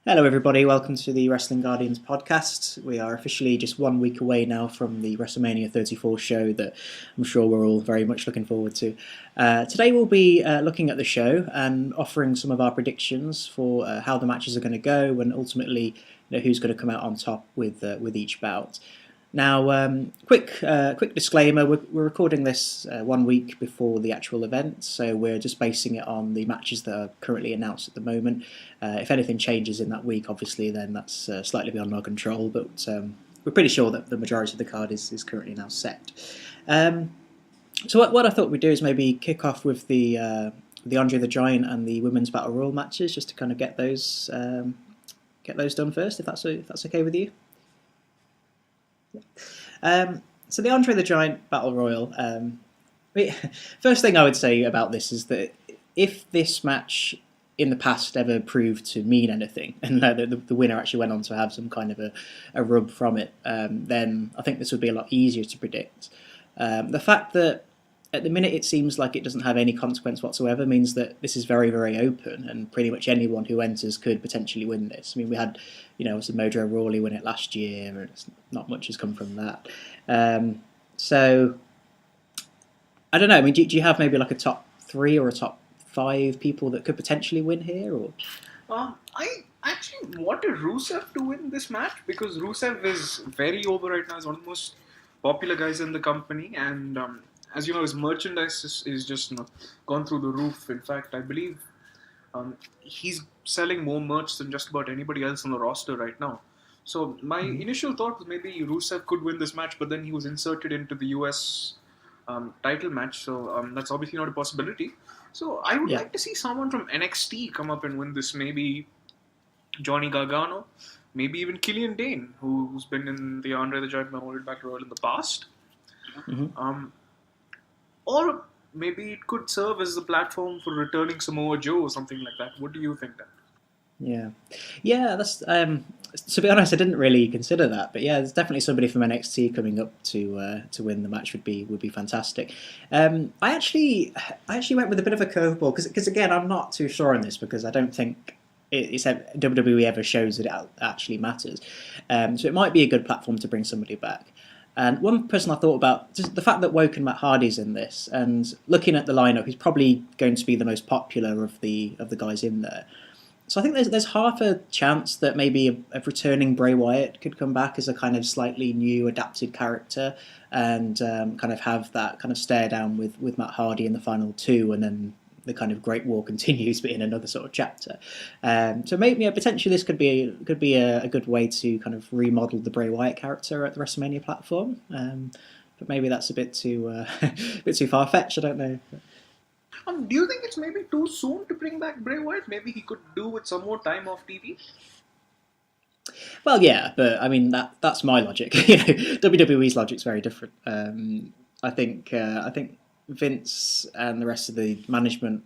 Hello, everybody. Welcome to the Wrestling Guardians podcast. We are officially just 1 week away now from the WrestleMania 34 show that I'm sure we're all very much looking forward to. Today, we'll be looking at the show and offering some of our predictions for how the matches are going to go and ultimately who's going to come out on top with each bout. Now, quick disclaimer: we're recording this 1 week before the actual event, so we're just basing it on the matches that are currently announced at the moment. If anything changes in that week, obviously, then that's slightly beyond our control. But we're pretty sure that the majority of the card is currently now set. So what I thought we'd do is maybe kick off with the Andre the Giant and the Women's Battle Royal matches, just to kind of get those done first, if that's okay with you. So the Andre the Giant Battle Royal. First thing I would say about this is that if this match in the past ever proved to mean anything, and the winner actually went on to have some kind of a rub from it, then I think this would be a lot easier to predict. The fact that at the minute it seems like it doesn't have any consequence whatsoever means that this is very, very open, and pretty much anyone who enters could potentially win this. I mean, we had, some Mojo Rawley win it last year, and not much has come from that. So, I don't know. I mean, do you have maybe like a top 3 or a top 5 people that could potentially win here? Or I actually wanted Rusev to win this match because Rusev is very over right now. He's one of the most popular guys in the company, and as you know, his merchandise is just gone through the roof. In fact, I believe he's selling more merch than just about anybody else on the roster right now. So my initial thought was maybe Rusev could win this match, but then he was inserted into the US title match, so that's obviously not a possibility. So I would like to see someone from NXT come up and win this. Maybe Johnny Gargano, maybe even Killian Dane, who's been in the Andre the Giant Memorial Battle Royal in the past. Mm-hmm. Or maybe it could serve as the platform for returning Samoa Joe or something like that. What do you think, Dan? Yeah. That's to be honest, I didn't really consider that, but yeah, there's definitely somebody from NXT coming up to win the match would be fantastic. I actually went with a bit of a curveball because again, I'm not too sure on this because I don't think it's WWE ever shows that it actually matters. So it might be a good platform to bring somebody back. And one person I thought about, just the fact that Woke and Matt Hardy's in this, and looking at the lineup, he's probably going to be the most popular of the guys in there. So I think there's half a chance that maybe a returning Bray Wyatt could come back as a kind of slightly new adapted character, and kind of have that kind of stare down with Matt Hardy in the final 2, and then the kind of Great War continues, but in another sort of chapter. So maybe potentially this could be a good way to kind of remodel the Bray Wyatt character at the WrestleMania platform. But maybe that's a bit too far fetched. I don't know. Do you think it's maybe too soon to bring back Bray Wyatt? Maybe he could do with some more time off TV. Well, yeah, but I mean that's my logic. WWE's logic's very different. I think Vince and the rest of the management,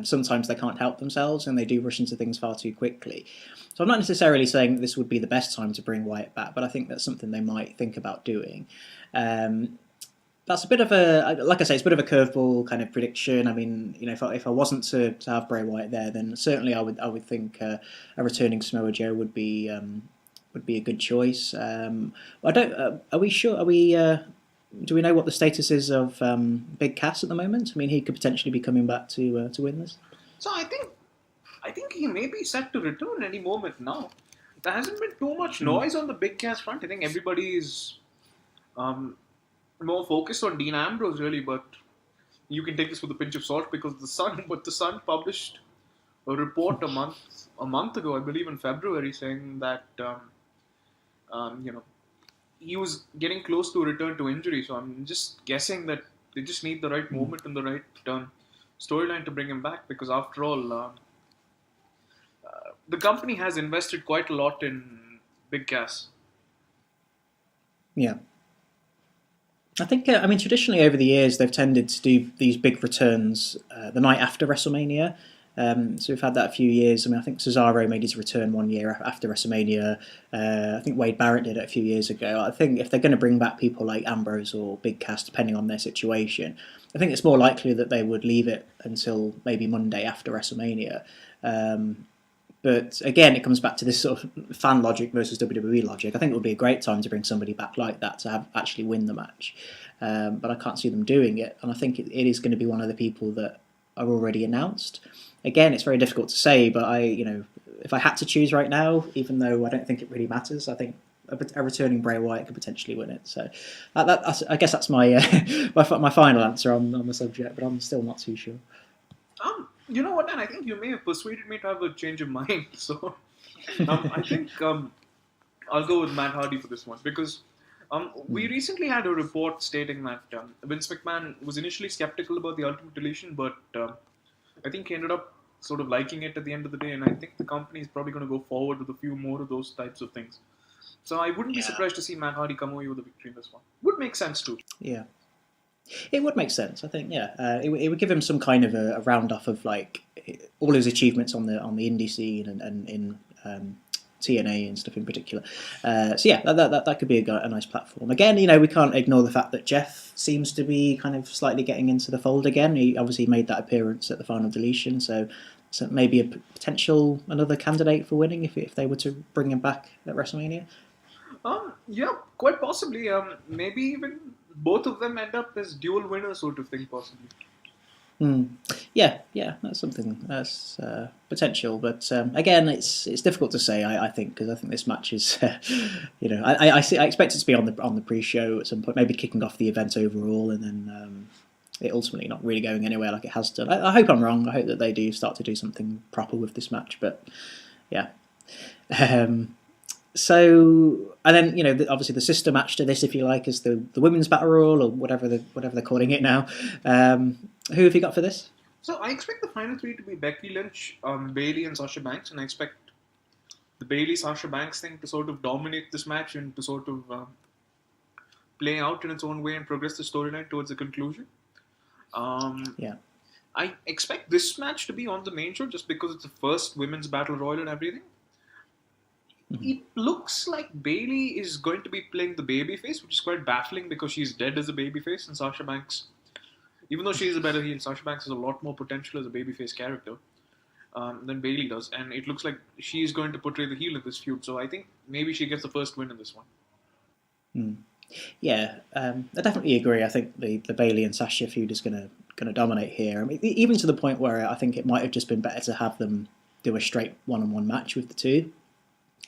sometimes they can't help themselves and they do rush into things far too quickly. So I'm not necessarily saying that this would be the best time to bring Wyatt back, but I think that's something they might think about doing. That's a bit of like I say, it's a bit of a curveball kind of prediction. I mean, if I wasn't to have Bray Wyatt there, then certainly I would think a returning Samoa Joe would be a good choice. I don't. Are we sure? Are we? Do we know what the status is of Big Cass at the moment? I mean, he could potentially be coming back to win this. So I think he may be set to return any moment now. There hasn't been too much noise on the Big Cass front. I think everybody is more focused on Dean Ambrose really, but you can take this with a pinch of salt because the Sun published a report a month ago, I believe in February, saying that he was getting close to a return to injury. So I'm just guessing that they just need the right moment and the right storyline to bring him back, because after all, the company has invested quite a lot in Big Cass. Yeah. I think, traditionally over the years, they've tended to do these big returns the night after WrestleMania. So we've had that a few years. I think Cesaro made his return 1 year after WrestleMania. I think Wade Barrett did it a few years ago. I think if they're going to bring back people like Ambrose or Big Cass, depending on their situation, I think it's more likely that they would leave it until maybe Monday after WrestleMania. But again, it comes back to this sort of fan logic versus WWE logic. I think it would be a great time to bring somebody back like that to actually win the match. But I can't see them doing it, and I think it is going to be one of the people that are already announced. Again, it's very difficult to say, but if I had to choose right now, even though I don't think it really matters, I think a returning Bray Wyatt could potentially win it. So I guess that's my my final answer on the subject, but I'm still not too sure. You know what, Dan? I think you may have persuaded me to have a change of mind. So I think I'll go with Matt Hardy for this one because we recently had a report stating that Vince McMahon was initially skeptical about the Ultimate Deletion, but I think he ended up sort of liking it at the end of the day, and I think the company is probably going to go forward with a few more of those types of things. So I wouldn't be surprised to see Matt Hardy come away with a victory in this one. Would make sense too. Yeah. It would make sense, I think. Yeah, it would give him some kind of a round off of like all his achievements on the indie scene and in TNA and stuff in particular. So yeah, that could be a nice platform. Again, we can't ignore the fact that Jeff seems to be kind of slightly getting into the fold again. He obviously made that appearance at the Final Deletion, so maybe a potential another candidate for winning if they were to bring him back at WrestleMania. Yeah, quite possibly. Maybe even both of them end up as dual winners, sort of thing, possibly. Yeah, that's something that's potential, but again, it's difficult to say. I think because I think this match is, I expect it to be on the pre-show at some point, maybe kicking off the event overall, and then it ultimately not really going anywhere like it has done. I hope I'm wrong. I hope that they do start to do something proper with this match, but yeah. So, and then obviously the sister match to this, if you like, is the women's battle royal or whatever they're calling it now. Who have you got for this? So I expect the final three to be Becky Lynch, Bayley, and Sasha Banks, and I expect the Bayley-Sasha Banks thing to sort of dominate this match and to sort of play out in its own way and progress the storyline towards a conclusion. Yeah. I expect this match to be on the main show just because it's the first women's battle royal and everything. It looks like Bayley is going to be playing the babyface, which is quite baffling because she's dead as a babyface, and Sasha Banks, even though she's a better heel, Sasha Banks has a lot more potential as a babyface character than Bayley does, and it looks like she's going to portray the heel in this feud. So I think maybe she gets the first win in this one. Yeah, I definitely agree. I think the Bayley and Sasha feud is going to dominate here. I mean, even to the point where I think it might have just been better to have them do a straight one-on-one match with the two.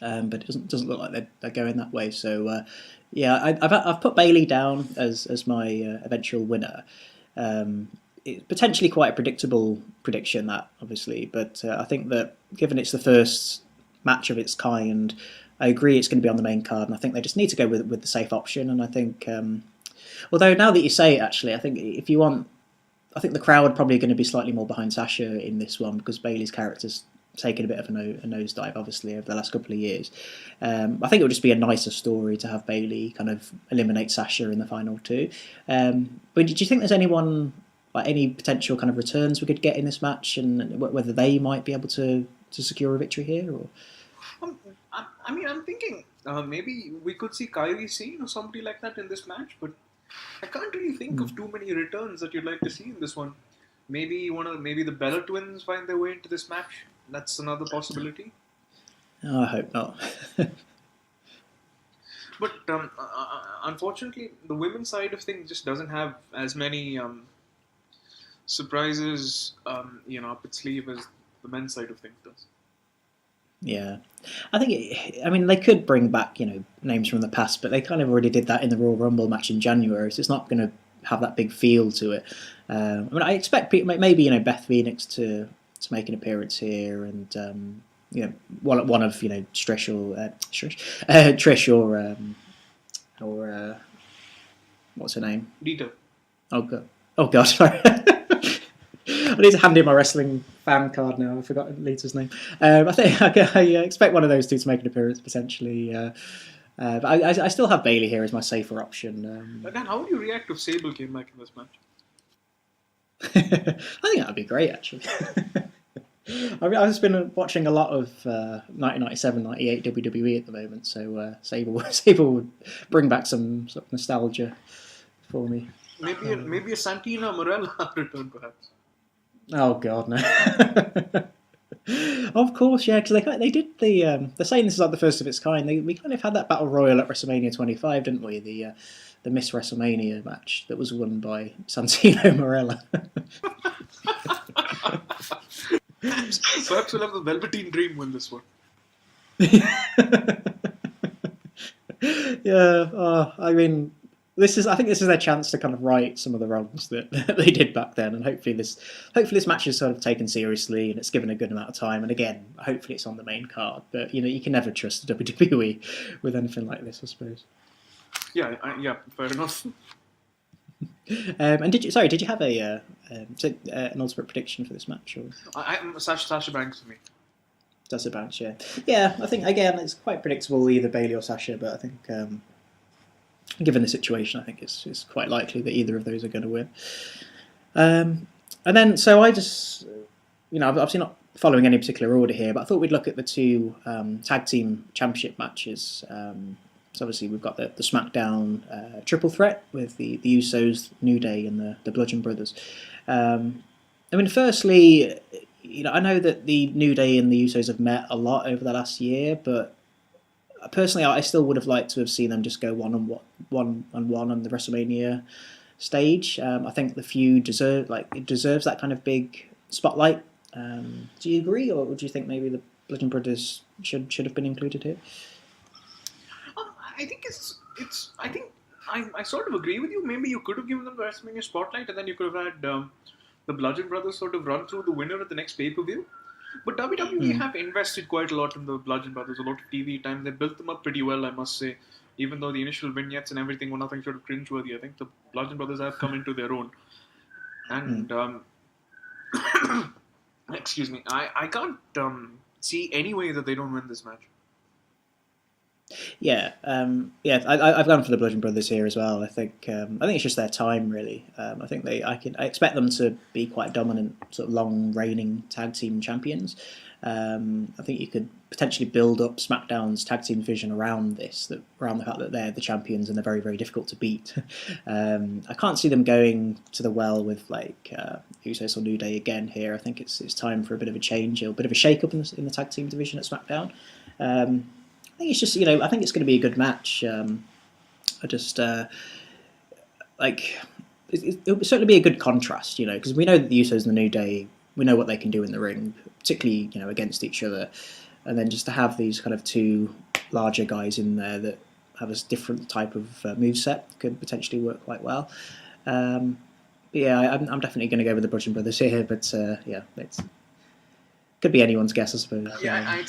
But it doesn't look like they're going that way. So yeah, I've put Bayley down as my eventual winner. It's potentially quite a predictable prediction, that obviously, but I think that given it's the first match of its kind, I agree it's going to be on the main card, and I think they just need to go with the safe option. And I think, although now that you say it, actually, I think if you want, I think the crowd probably going to be slightly more behind Sasha in this one because Bayley's character's taken a bit of a nosedive, obviously, over the last couple of years. I think it would just be a nicer story to have Bayley kind of eliminate Sasha in the final two. But do you think there's anyone, like any potential kind of returns we could get in this match, and whether they might be able to secure a victory here? Or I'm thinking maybe we could see Kairi Sane or somebody like that in this match, but I can't really think of too many returns that you'd like to see in this one. Maybe the Bella twins find their way into this match. That's another possibility. Oh, I hope not. But unfortunately, the women's side of things just doesn't have as many surprises, up its sleeve as the men's side of things does. Yeah, I think they could bring back names from the past, but they kind of already did that in the Royal Rumble match in January, so it's not going to have that big feel to it. I expect maybe Beth Phoenix to make an appearance here, and one of Trish or what's her name? Dieter. Oh god, sorry. I need to hand in my wrestling fan card now. I forgot Lita's name. I think I expect one of those two to make an appearance potentially. But I still have Bayley here as my safer option. But Dan, how would you react if Sable came back in this match? I think that would be great, actually. I've just been watching a lot of 1997-98 WWE at the moment, so Sable would bring back some sort of nostalgia for me. Maybe a Santina Morella return, perhaps. Oh God, no. Of course, yeah, because they did they're saying this is like the first of its kind. We kind of had that battle royal at WrestleMania 25, didn't we? The Miss WrestleMania match that was won by Santino Marella. Perhaps we'll have the Velveteen Dream win this one. Yeah, I mean, I think this is their chance to kind of right some of the wrongs that they did back then, and hopefully this match is sort of taken seriously and it's given a good amount of time. And again, hopefully it's on the main card. But you can never trust the WWE with anything like this, I suppose. Yeah, fair enough. And did you have an ultimate prediction for this match? Or? I'm Sasha Banks for me. Sasha Banks, yeah. Yeah, I think, again, it's quite predictable, either Bayley or Sasha, but I think, given the situation, I think it's quite likely that either of those are going to win. And then, so I just, obviously not following any particular order here, but I thought we'd look at the two tag team championship matches. So obviously we've got the SmackDown triple threat with the Usos, New Day, and the Bludgeon Brothers. Firstly, I know that the New Day and the Usos have met a lot over the last year, but personally, I still would have liked to have seen them just go one on one on the WrestleMania stage. I think the feud deserves that kind of big spotlight. Do you agree, or do you think maybe the Bludgeon Brothers should have been included here? I think I sort of agree with you. Maybe you could have given them the WrestleMania spotlight, and then you could have had the Bludgeon Brothers sort of run through the winner at the next pay-per-view. But WWE have invested quite a lot in the Bludgeon Brothers, a lot of TV time. They built them up pretty well, I must say. Even though the initial vignettes and everything were nothing short of cringeworthy, I think the Bludgeon Brothers have come into their own. And excuse me, I can't see any way that they don't win this match. Yeah, I've gone for the Bludgeon Brothers here as well. I think it's just their time, really. I think I expect them to be quite dominant, sort of long reigning tag team champions. I think you could potentially build up SmackDown's tag team division around around the fact that they're the champions and they're very, very difficult to beat. I can't see them going to the well with Usos or New Day again here. I think it's time for a bit of a change, a bit of a shake up in the tag team division at SmackDown. I think it's just, I think it's going to be a good match. It'll certainly be a good contrast, because we know that the Usos and the New Day, we know what they can do in the ring, particularly, against each other. And then just to have these kind of two larger guys in there that have a different type of moveset could potentially work quite well. I'm definitely going to go with the Bludgeon Brothers here, but it's... Could be anyone's guess, I suppose. Yeah,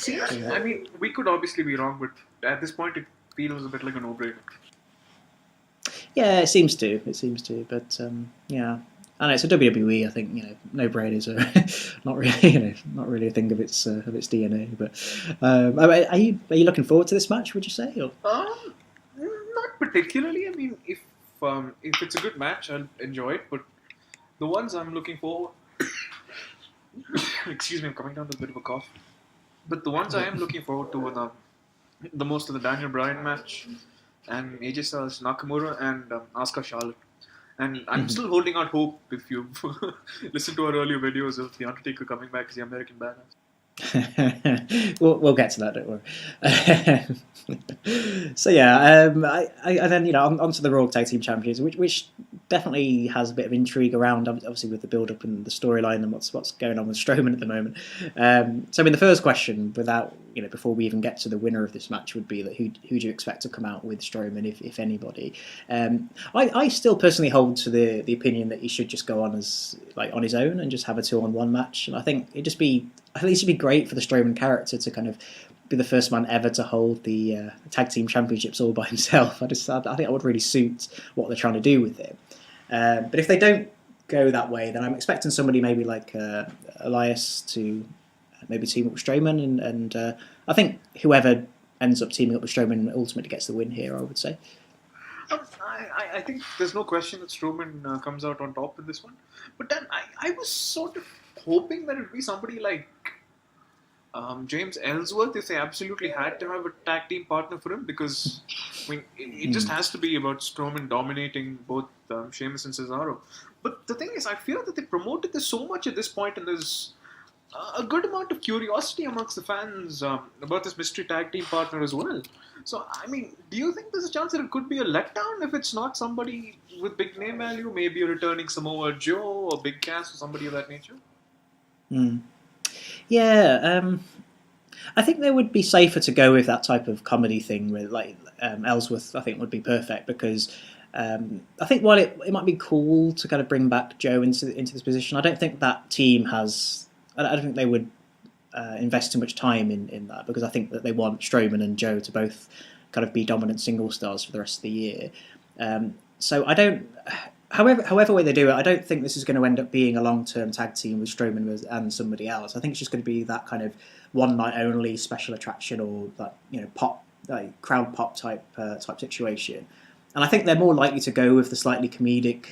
I mean, we could obviously be wrong, but at this point, it feels a bit like a no-brainer. Yeah, it seems to, but yeah. I know it's a WWE. I think no-brainers are not really a thing of its DNA. But are you looking forward to this match? Would you say? Or? Not particularly. I mean, if it's a good match, I'll enjoy it. But the ones I'm looking for. Excuse me, I'm coming down with a bit of a cough. But the ones I am looking forward to are the most of the Daniel Bryan match and AJ Styles Nakamura and Asuka Charlotte. And I'm still holding out hope if you've listened to our earlier videos of The Undertaker coming back as the American Badass. we'll get to that, don't worry. So yeah, and then onto the Raw Tag Team Champions, which definitely has a bit of intrigue around, obviously with the build-up and the storyline and what's going on with Strowman at the moment. So I mean, the first question, before we even get to the winner of this match, would be that who do you expect to come out with Strowman, if anybody? I still personally hold to the opinion that he should just go on as on his own and just have a 2-on-1 match, and I think it'd be great for the Strowman character to kind of be the first man ever to hold the tag team championships all by himself. I think that would really suit what they're trying to do with it. But if they don't go that way, then I'm expecting somebody maybe like Elias to maybe team up with Strowman, and I think whoever ends up teaming up with Strowman ultimately gets the win here, I would say. I think there's no question that Strowman comes out on top in this one. But then I was sort of hoping that it would be somebody like James Ellsworth if they absolutely had to have a tag team partner for him, because I mean it just has to be about Strowman dominating both Sheamus and Cesaro. But the thing is, I feel that they promoted this so much at this point, and there's a good amount of curiosity amongst the fans about this mystery tag team partner as well. So, I mean, do you think there's a chance that it could be a letdown if it's not somebody with big name value? Maybe a returning Samoa Joe or Big Cass or somebody of that nature? Yeah, I think they would be safer to go with that type of comedy thing with like Ellsworth. I think would be perfect because I think while it might be cool to kind of bring back Joe into this position, I don't think that team has. I don't think they would invest too much time in that because I think that they want Strowman and Joe to both kind of be dominant single stars for the rest of the year. So I don't. However way they do it, I don't think this is going to end up being a long-term tag team with Strowman and somebody else. I think it's just going to be that kind of one night only special attraction or pop, like crowd pop type situation. And I think they're more likely to go with the slightly comedic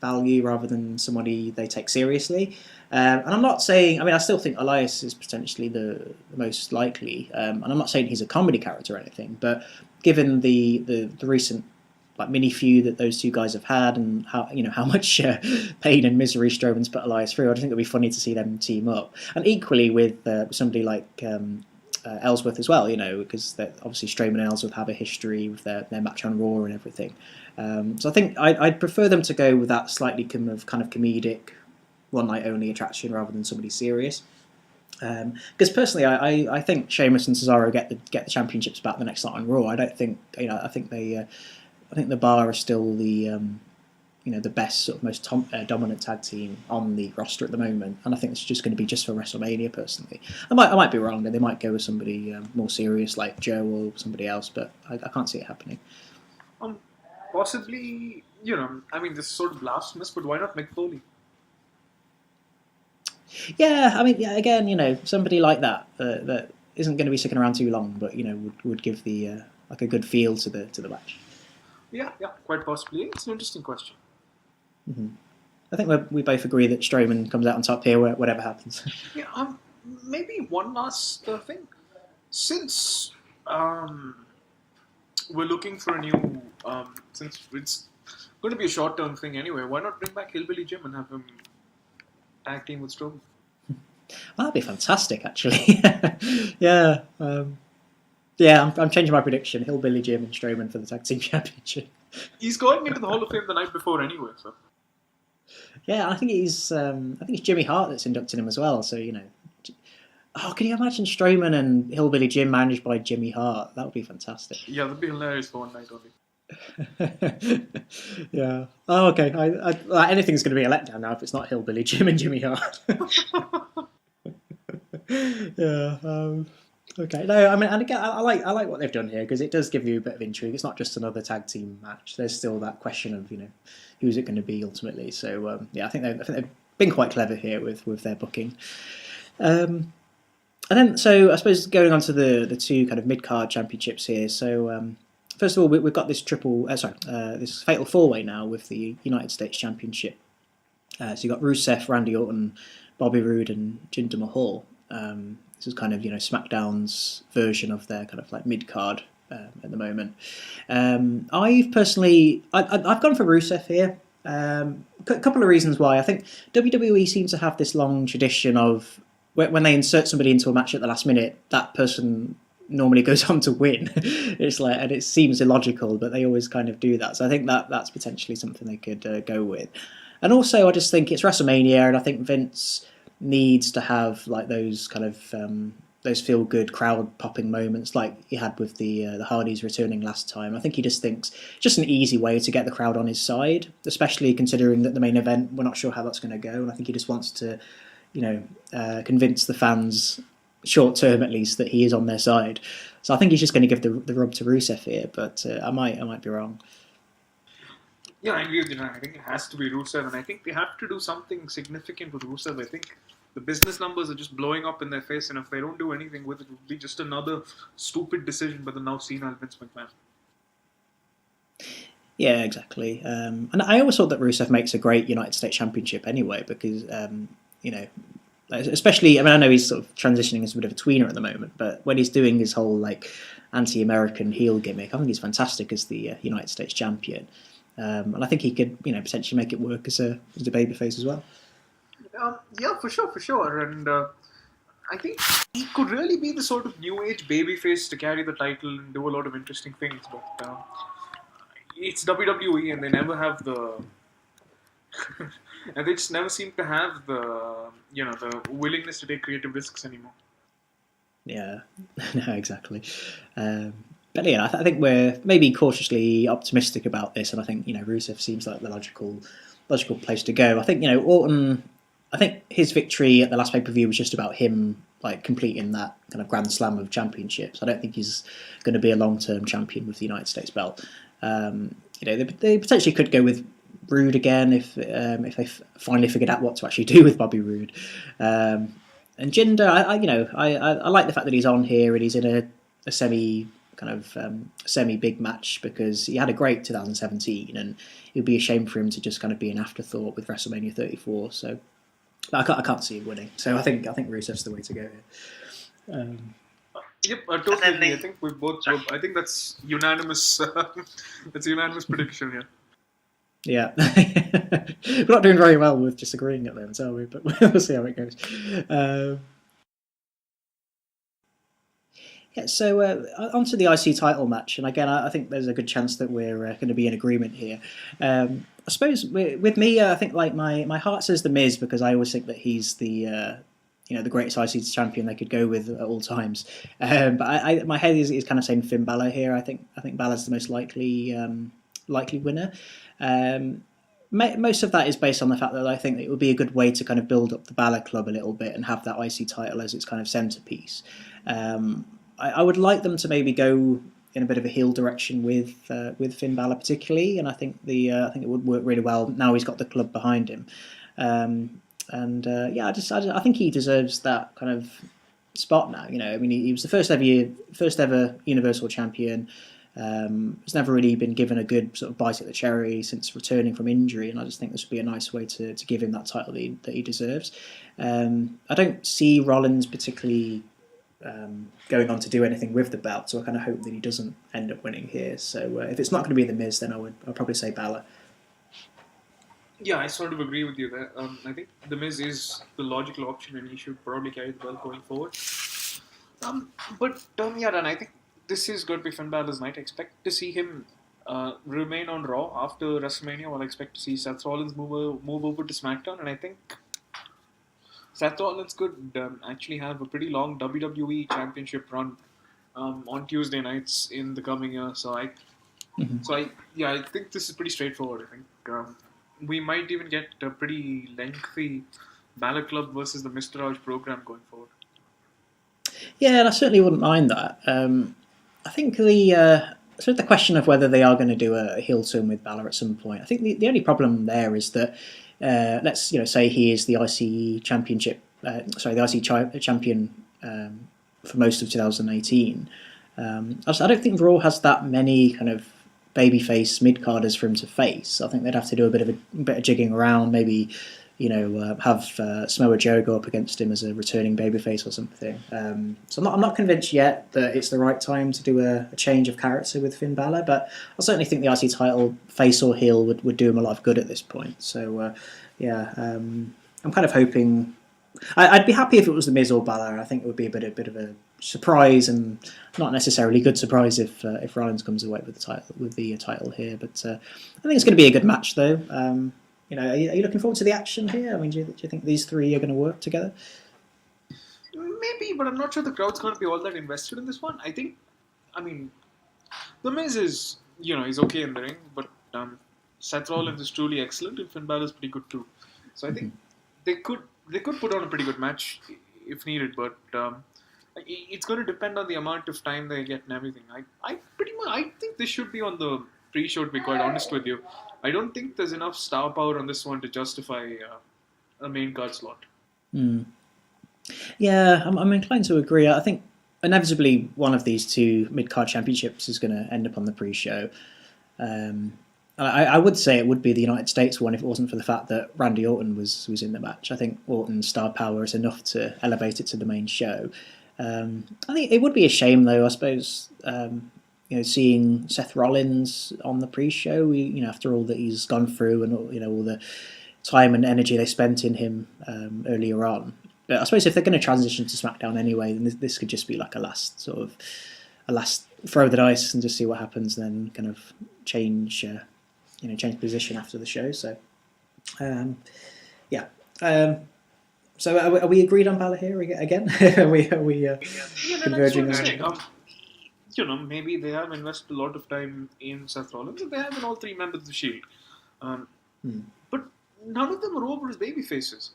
value rather than somebody they take seriously. And I'm not saying, I mean, I still think Elias is potentially the most likely. And I'm not saying he's a comedy character or anything, but given the recent like mini feud that those two guys have had, and how much pain and misery Strowman's put Elias through, I think it'd be funny to see them team up. And equally with somebody like Ellsworth as well, because obviously Strowman and Ellsworth have a history with their match on Raw and everything. So I think I'd prefer them to go with that slightly kind of comedic, one night only attraction rather than somebody serious. Because personally, I think Sheamus and Cesaro get the championships back the next night on Raw. I don't think I think they. I think the Bar is still the the best sort of most dominant tag team on the roster at the moment, and I think it's just going to be just for WrestleMania. Personally, I might be wrong. They might go with somebody more serious like Joe or somebody else, but I can't see it happening. Possibly, I mean, this is sort of blasphemous, but why not Mick Foley? Yeah, I mean, again, somebody like that that isn't going to be sticking around too long, but would give the like a good feel to the match. Yeah, quite possibly. It's an interesting question. Mm-hmm. I think we both agree that Strowman comes out on top here, whatever happens. Yeah, maybe one last thing. Since we're looking for a new, since it's going to be a short-term thing anyway, why not bring back Hillbilly Jim and have him tag team with Strowman? Well, that'd be fantastic, actually. Yeah. Yeah, I'm changing my prediction. Hillbilly Jim and Strowman for the tag team championship. He's going into the Hall of Fame the night before anyway, so. Yeah, I think it's Jimmy Hart that's inducting him as well. So oh, can you imagine Strowman and Hillbilly Jim managed by Jimmy Hart? That would be fantastic. Yeah, that'd be hilarious for one night only. Yeah. Oh, okay. Anything's going to be a letdown now if it's not Hillbilly Jim and Jimmy Hart. Yeah. Okay. No, I mean, and again, I like what they've done here because it does give you a bit of intrigue. It's not just another tag team match. There's still that question of who's it going to be ultimately. So yeah, I think they've been quite clever here with their booking. And then so I suppose going on to the two kind of mid card championships here. So first of all, we've got this this fatal four way now with the United States Championship. So you've got Rusev, Randy Orton, Bobby Roode, and Jinder Mahal. This is kind of SmackDown's version of their kind of like mid card at the moment. I've personally I've gone for Rusev here. A couple of reasons why. I think WWE seems to have this long tradition of when they insert somebody into a match at the last minute, that person normally goes on to win. It's like, and it seems illogical, but they always kind of do that. So I think that's potentially something they could go with. And also, I just think it's WrestleMania, and I think Vince needs to have like those kind of those feel good crowd popping moments like he had with the Hardys returning last time. I think he just thinks just an easy way to get the crowd on his side, especially considering that the main event we're not sure how that's going to go, and I think he just wants to convince the fans short term at least that he is on their side. So I think he's just going to give the rub to Rusev here, but I might be wrong. Yeah, I agree with you. I think it has to be Rusev, and I think they have to do something significant with Rusev. I think the business numbers are just blowing up in their face, and if they don't do anything with it, it will be just another stupid decision by the now senile Vince McMahon. Yeah, exactly. And I always thought that Rusev makes a great United States Championship anyway, because especially, I mean, I know he's sort of transitioning as a bit of a tweener at the moment, but when he's doing his whole like anti-American heel gimmick, I think he's fantastic as the United States champion. And I think he could, potentially make it work as a babyface as well. Yeah, for sure. And I think he could really be the sort of new age babyface to carry the title and do a lot of interesting things. But it's WWE, and they never have the, and they just never seem to have the willingness to take creative risks anymore. Yeah, no, exactly. But yeah, I think we're maybe cautiously optimistic about this, and I think Rusev seems like the logical place to go. I think Orton. I think his victory at the last pay-per-view was just about him like completing that kind of grand slam of championships. I don't think he's going to be a long-term champion with the United States belt. They potentially could go with Roode again if they finally figured out what to actually do with Bobby Roode. And Jinder, I like the fact that he's on here and he's in a semi big match because he had a great 2017 and it would be a shame for him to just kind of be an afterthought with WrestleMania 34. So I can't see him winning. So I think Rusev's the way to go here. Yep, totally agree. I think we both. I think that's unanimous. That's a unanimous prediction here. Yeah, we're not doing very well with disagreeing at the moment, are we? But we'll see how it goes. Yeah, so onto the IC title match, and again, I think there's a good chance that we're going to be in agreement here. I suppose with me, I think like my heart says the Miz because I always think that he's the the greatest IC champion they could go with at all times. But my head is kind of saying Finn Balor here. I think Balor's the most likely winner. Most of that is based on the fact that I think it would be a good way to kind of build up the Balor Club a little bit and have that IC title as its kind of centerpiece. I would like them to maybe go in a bit of a heel direction with Finn Balor particularly, and I think I think it would work really well now he's got the club behind him. I think he deserves that kind of spot now. I mean, he was the first ever Universal Champion. He's never really been given a good sort of bite at the cherry since returning from injury, and I just think this would be a nice way to give him that title that he deserves. I don't see Rollins particularly going on to do anything with the belt, so I kind of hope that he doesn't end up winning here. So if it's not going to be The Miz, then I'll probably say Balor. Yeah, I sort of agree with you there. I think The Miz is the logical option, and he should probably carry the belt going forward. And I think this is going to be Finn Balor's night. I expect to see him remain on Raw after WrestleMania, while I expect to see Seth Rollins move over to SmackDown, and I think Seth Rollins could actually have a pretty long WWE Championship run on Tuesday nights in the coming year. So I think this is pretty straightforward. I think we might even get a pretty lengthy Balor Club versus the Mr. Raj program going forward. Yeah, and I certainly wouldn't mind that. I think the question of whether they are going to do a heel turn with Balor at some point. I think the only problem there is that let's say he is the IC championship, the IC champion for most of 2018. I don't think Raw has that many kind of babyface mid-carders for him to face. I think they'd have to do a bit of jigging around, maybe have Samoa Joe go up against him as a returning babyface or something. So I'm not convinced yet that it's the right time to do a change of character with Finn Balor, but I certainly think the IC title, face or heel, would do him a lot of good at this point. So I'm kind of hoping. I'd be happy if it was the Miz or Balor. I think it would be a bit of a surprise, and not necessarily good surprise if Rollins comes away with the title here. But I think it's going to be a good match, though. Are you looking forward to the action here? I mean, do you think these three are going to work together? Maybe, but I'm not sure the crowd's going to be all that invested in this one. I mean, The Miz is, he's okay in the ring, but Seth Rollins is truly excellent, and Finn Balor is pretty good too. So I think they could put on a pretty good match if needed, but it's going to depend on the amount of time they get and everything. I think this should be on the pre-show, to be quite honest with you. I don't think there's enough star power on this one to justify a main card slot. Yeah, I'm inclined to agree. I think inevitably one of these two mid-card championships is going to end up on the pre-show. I would say it would be the United States one if it wasn't for the fact that Randy Orton was in the match. I think Orton's star power is enough to elevate it to the main show. I think it would be a shame, though, I suppose, seeing Seth Rollins on the pre-show, after all that he's gone through and all the time and energy they spent in him earlier on. But I suppose if they're going to transition to SmackDown anyway, then this could just be like a last throw the dice and just see what happens, and then kind of change position after the show. So, yeah. So are we agreed on Balor here again? are we converging on? Maybe they have invested a lot of time in Seth Rollins, and they have in all three members of the Shield. But none of them are over as baby faces.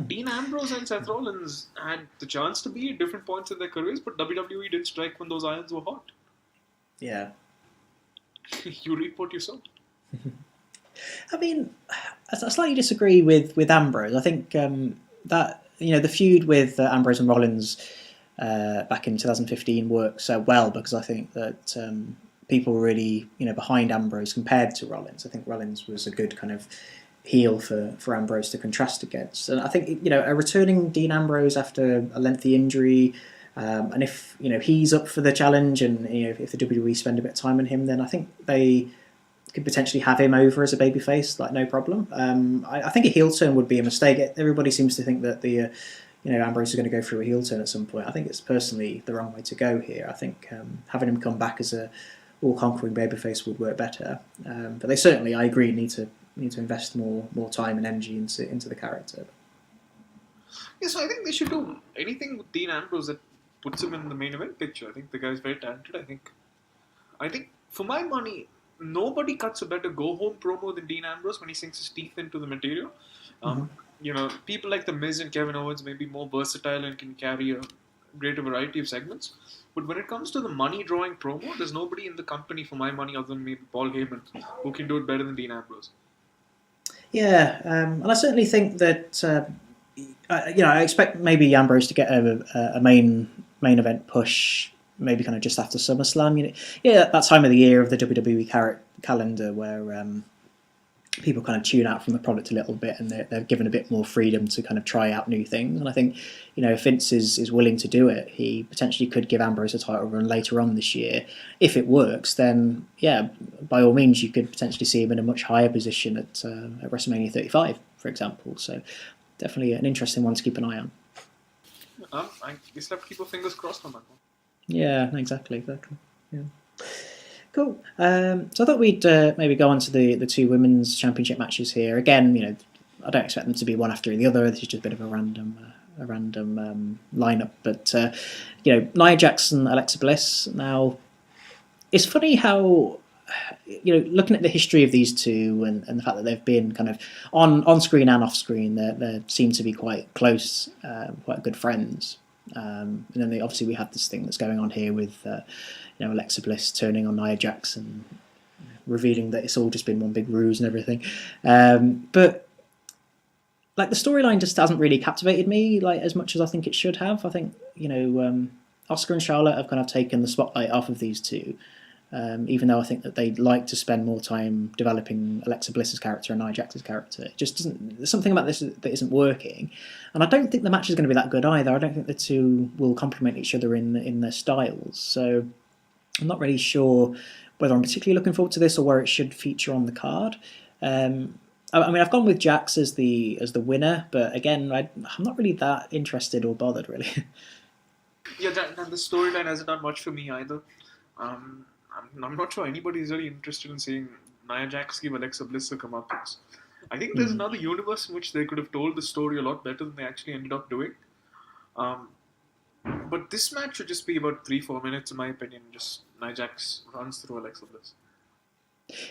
Dean Ambrose and Seth Rollins had the chance to be at different points in their careers, but WWE didn't strike when those irons were hot. Yeah. You reap what you sow. I mean, I slightly disagree with Ambrose. I think that the feud with Ambrose and Rollins back in 2015 worked so well because I think that people were really behind Ambrose compared to Rollins. I think Rollins was a good kind of heel for Ambrose to contrast against, and I think a returning Dean Ambrose after a lengthy injury. And if he's up for the challenge, and if the WWE spend a bit of time on him, then I think they could potentially have him over as a babyface, like no problem. I think a heel turn would be a mistake. Everybody seems to think that the Ambrose is going to go through a heel turn at some point. I think it's personally the wrong way to go here. I think having him come back as a all-conquering babyface would work better. But they certainly, I agree, need to invest more time and energy into the character. Yes, I think they should do anything with Dean Ambrose that puts him in the main event picture. I think the guy's very talented. I think for my money, nobody cuts a better go-home promo than Dean Ambrose when he sinks his teeth into the material. People like The Miz and Kevin Owens may be more versatile and can carry a greater variety of segments. But when it comes to the money-drawing promo, there's nobody in the company, for my money, other than maybe Paul Heyman, who can do it better than Dean Ambrose. Yeah, and I certainly think that I expect maybe Ambrose to get a main event push, maybe kind of just after SummerSlam. That time of the year of the WWE calendar where people kind of tune out from the product a little bit, and they're given a bit more freedom to kind of try out new things. And I think if Vince is willing to do it, he potentially could give Ambrose a title run later on this year. If it works, then by all means, you could potentially see him in a much higher position at WrestleMania 35, for example. So definitely an interesting one to keep an eye on. I guess have to keep our fingers crossed on that one. Yeah, exactly. Yeah. Cool. So I thought we'd maybe go on to the two women's championship matches here. Again, I don't expect them to be one after the other. This is just a bit of a random lineup. But Nia Jax, Alexa Bliss. Now, it's funny how looking at the history of these two and the fact that they've been kind of on screen and off screen, they seem to be quite close, quite good friends. And then we have this thing that's going on here with Alexa Bliss turning on Nia Jax and revealing that it's all just been one big ruse and everything. But the storyline just hasn't really captivated me as much as I think it should have. I think Oscar and Charlotte have kind of taken the spotlight off of these two. Even though I think that they'd like to spend more time developing Alexa Bliss's character and Nia Jax's character. It just doesn't. There's something about this that isn't working, and I don't think the match is going to be that good either. I don't think the two will complement each other in their styles. So I'm not really sure whether I'm particularly looking forward to this or where it should feature on the card. I've gone with Jax as the winner, but again, I'm not really that interested or bothered really. Yeah, and the storyline hasn't done much for me either. I'm not sure anybody's really interested in seeing Nia Jax give Alexa Bliss a comeuppance. I think there's another universe in which they could have told the story a lot better than they actually ended up doing. But this match should just be about 3-4 minutes, in my opinion. Just Nia Jax runs through Alexa Bliss.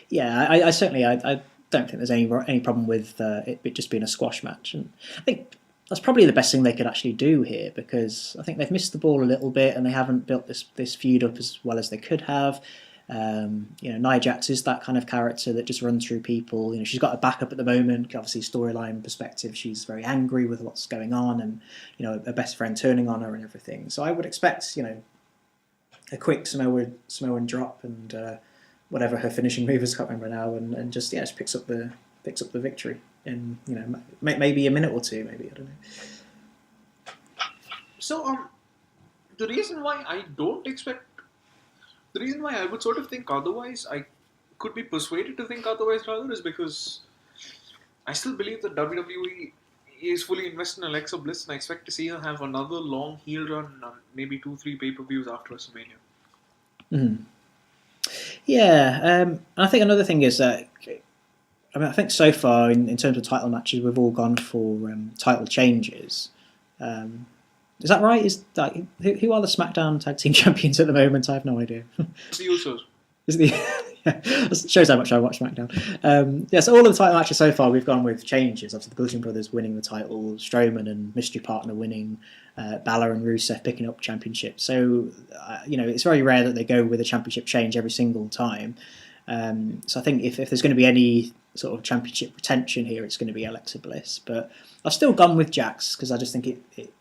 Yeah, I certainly don't think there's any problem with it just being a squash match, and I think that's probably the best thing they could actually do here, because I think they've missed the ball a little bit and they haven't built this feud up as well as they could have. Nia Jax is that kind of character that just runs through people. She's got a backup at the moment. Obviously, storyline perspective, she's very angry with what's going on, and her best friend turning on her and everything. So I would expect a quick Samoan drop and whatever her finishing move is, I can't remember now, and just picks up the victory in maybe a minute or two, maybe, I don't know. So the reason why I would sort of think otherwise, I could be persuaded to think otherwise rather, is because I still believe that WWE is fully invested in Alexa Bliss, and I expect to see her have another long heel run, maybe 2-3 pay-per-views after WrestleMania. Mm. Yeah, and I think another thing is that I think so far in terms of title matches, we've all gone for title changes. Is that right? Is that who are the SmackDown Tag Team Champions at the moment? I have no idea. It's the Usos. Is the that shows how much I watch SmackDown. So all of the title matches so far, we've gone with changes. Obviously, the Bludgeon Brothers winning the title, Strowman and Mystery Partner winning, Balor and Rusev picking up championship. So it's very rare that they go with a championship change every single time. So I think if there's going to be any sort of championship retention here, it's going to be Alexa Bliss. But I've still gone with Jax because I just think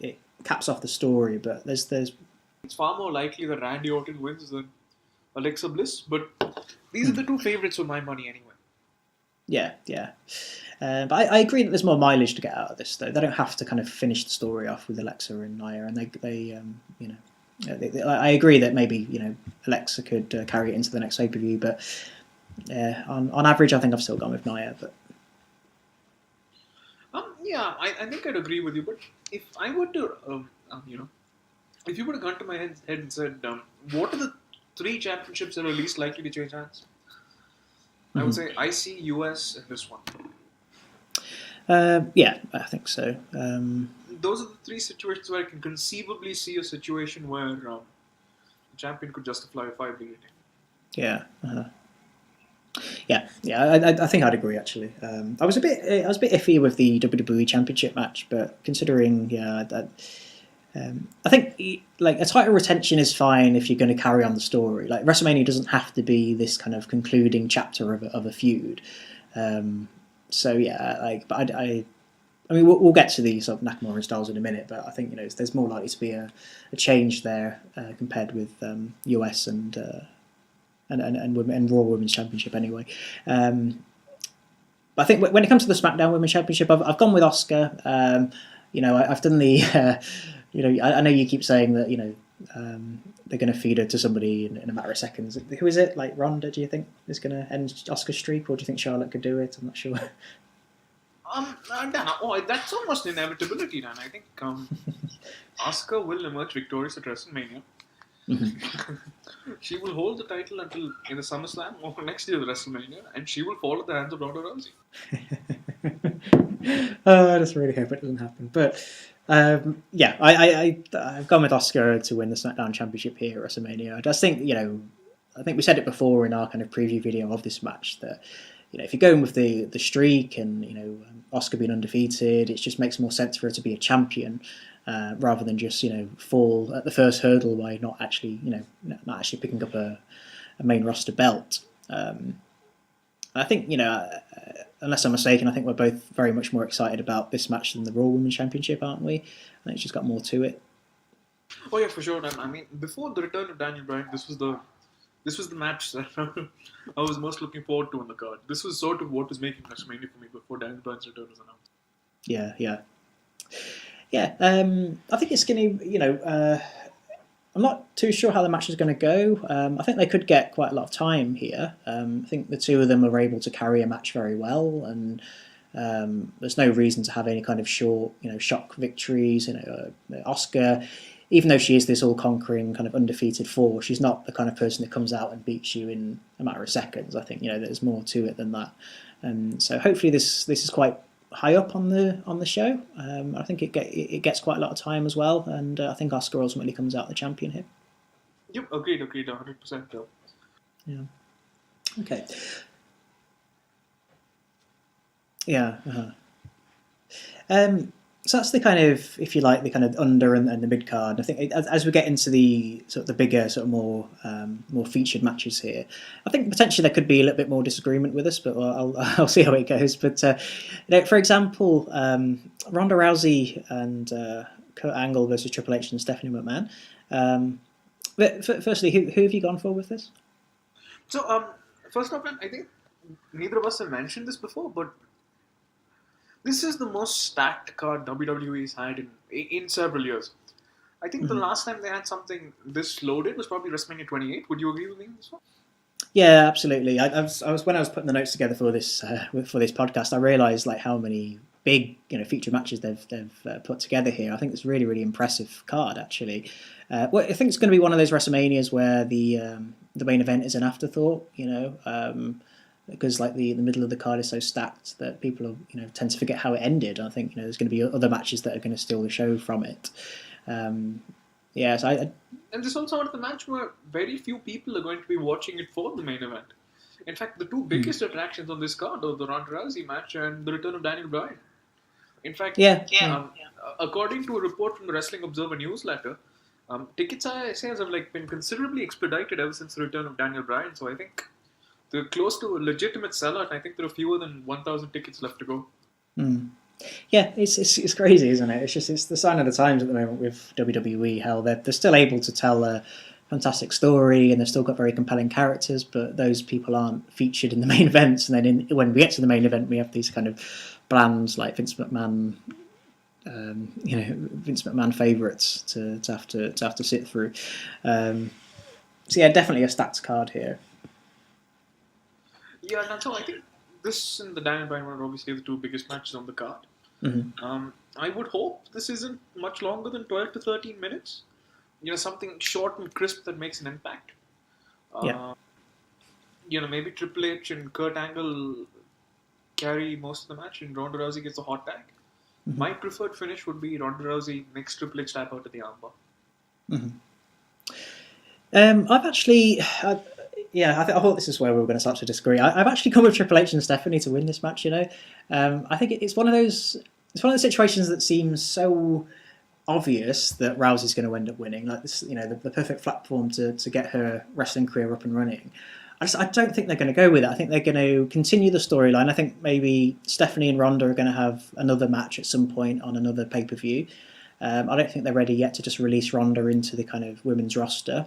it caps off the story. But there's it's far more likely that Randy Orton wins than Alexa Bliss. But these are the two favourites for my money anyway. Yeah. But I agree that there's more mileage to get out of this, though. They don't have to kind of finish the story off with Alexa and Nia, and I agree that maybe Alexa could carry it into the next pay-per-view, but on average, I think I've still gone with Nia. But I think I'd agree with you. But if I were to, if you would have gone to my head and said, what are the 3 championships that are least likely to change hands? I would say IC, US, and this one. Yeah, I think so. Those are the 3 situations where I can conceivably see a situation where the champion could justify a 5-day rating. Yeah. I think I'd agree actually. I was a bit iffy with the WWE Championship match, but considering I think like a title retention is fine if you're going to carry on the story. Like WrestleMania doesn't have to be this kind of concluding chapter of a feud. But I mean, we'll get to the sort of Nakamura and Styles in a minute, but I think there's more likely to be a change there compared with US and Raw Women's Championship anyway. But I think when it comes to the SmackDown Women's Championship, I've gone with Asuka. I've done the I know you keep saying that they're going to feed her to somebody in a matter of seconds. Who is it? Like Ronda? Do you think is going to end Asuka's streak, or do you think Charlotte could do it? I'm not sure. That's almost inevitability, Dan. I think Asuka will emerge victorious at WrestleMania. Mm-hmm. She will hold the title until in the SummerSlam or next year's WrestleMania, and she will fall at the hands of Ronda Rousey. I just really hope it doesn't happen. But I've gone with Asuka to win the SmackDown Championship here at WrestleMania. I just think I think we said it before in our kind of preview video of this match that if you're going with the streak and Asuka being undefeated, it just makes more sense for her to be a champion rather than just fall at the first hurdle by not actually picking up a main roster belt. I think unless I'm mistaken, I think we're both very much more excited about this match than the Raw Women's Championship, aren't we? I think it's just got more to it. Oh yeah, for sure. I mean, before the return of Daniel Bryan, this was the match that I was most looking forward to on the card. This was sort of what was making WrestleMania for me before Daniel Bryan's return was announced. Yeah. I think it's going to, I'm not too sure how the match is going to go. I think they could get quite a lot of time here. I think the two of them are able to carry a match very well, and there's no reason to have any kind of short, shock victories. Asuka, even though she is this all-conquering kind of undefeated force, she's not the kind of person that comes out and beats you in a matter of seconds. I think there's more to it than that. So hopefully this is quite high up on the show. I think it gets quite a lot of time as well, and I think Asuka ultimately comes out the champion here. Yep, agreed, 100%. Though. Yeah. Okay. Yeah. So that's the kind of, if you like, the kind of under and the mid card. I think as we get into the sort of the bigger, sort of more featured matches here, I think potentially there could be a little bit more disagreement with us, but I'll see how it goes. But for example, Ronda Rousey and Kurt Angle versus Triple H and Stephanie McMahon. But firstly, who have you gone for with this? So first off, I think neither of us have mentioned this before, but this is the most stacked card WWE's had in several years. I think the last time they had something this loaded was probably WrestleMania 28. Would you agree with me on this one? Yeah, absolutely. I was when I was putting the notes together for this podcast, I realised like how many big feature matches they've put together here. I think it's a really, really impressive card actually. Well, I think it's going to be one of those WrestleManias where the main event is an afterthought, because like the middle of the card is so stacked that people tend to forget how it ended. I think there's going to be other matches that are going to steal the show from it. And this is also one of the match where very few people are going to be watching it for the main event. In fact, the two biggest attractions on this card are the Ronda Rousey match and the return of Daniel Bryan. In fact, according to a report from the Wrestling Observer newsletter, ticket sales have been considerably expedited ever since the return of Daniel Bryan. So I think they're close to a legitimate sellout. I think there are fewer than 1,000 tickets left to go. Yeah, it's crazy, isn't it? It's the sign of the times at the moment with WWE, how they're still able to tell a fantastic story and they've still got very compelling characters, but those people aren't featured in the main events. And then when we get to the main event, we have these kind of bland, like Vince McMahon favourites to have to sit through. So yeah, definitely a stats card here. Yeah, and so I think this and the Daniel Bryan one are obviously the two biggest matches on the card. I would hope this isn't much longer than 12 to 13 minutes. Something short and crisp that makes an impact. Maybe Triple H and Kurt Angle carry most of the match and Ronda Rousey gets a hot tag. My preferred finish would be Ronda Rousey makes Triple H tap out to the armbar. I've actually... I thought this is where we were going to start to disagree. I've actually come with Triple H and Stephanie to win this match. I think it's one of those situations that seems so obvious that Rousey's going to end up winning. Like this, the perfect platform to get her wrestling career up and running. I don't think they're going to go with it. I think they're going to continue the storyline. I think maybe Stephanie and Ronda are going to have another match at some point on another pay-per-view. I don't think they're ready yet to just release Ronda into the kind of women's roster.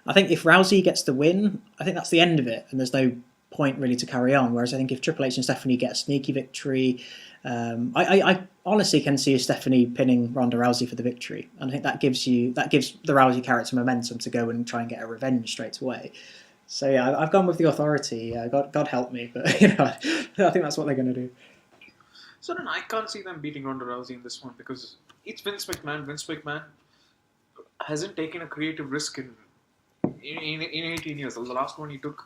I think if Rousey gets the win, I think that's the end of it, and there's no point really to carry on. Whereas I think if Triple H and Stephanie get a sneaky victory, I honestly can see Stephanie pinning Ronda Rousey for the victory, and I think that gives the Rousey character momentum to go and try and get a revenge straight away. So yeah, I've gone with the authority. God help me, but I think that's what they're going to do. So then I can't see them beating Ronda Rousey in this one because it's Vince McMahon. Vince McMahon hasn't taken a creative risk in 18 years. The last one he took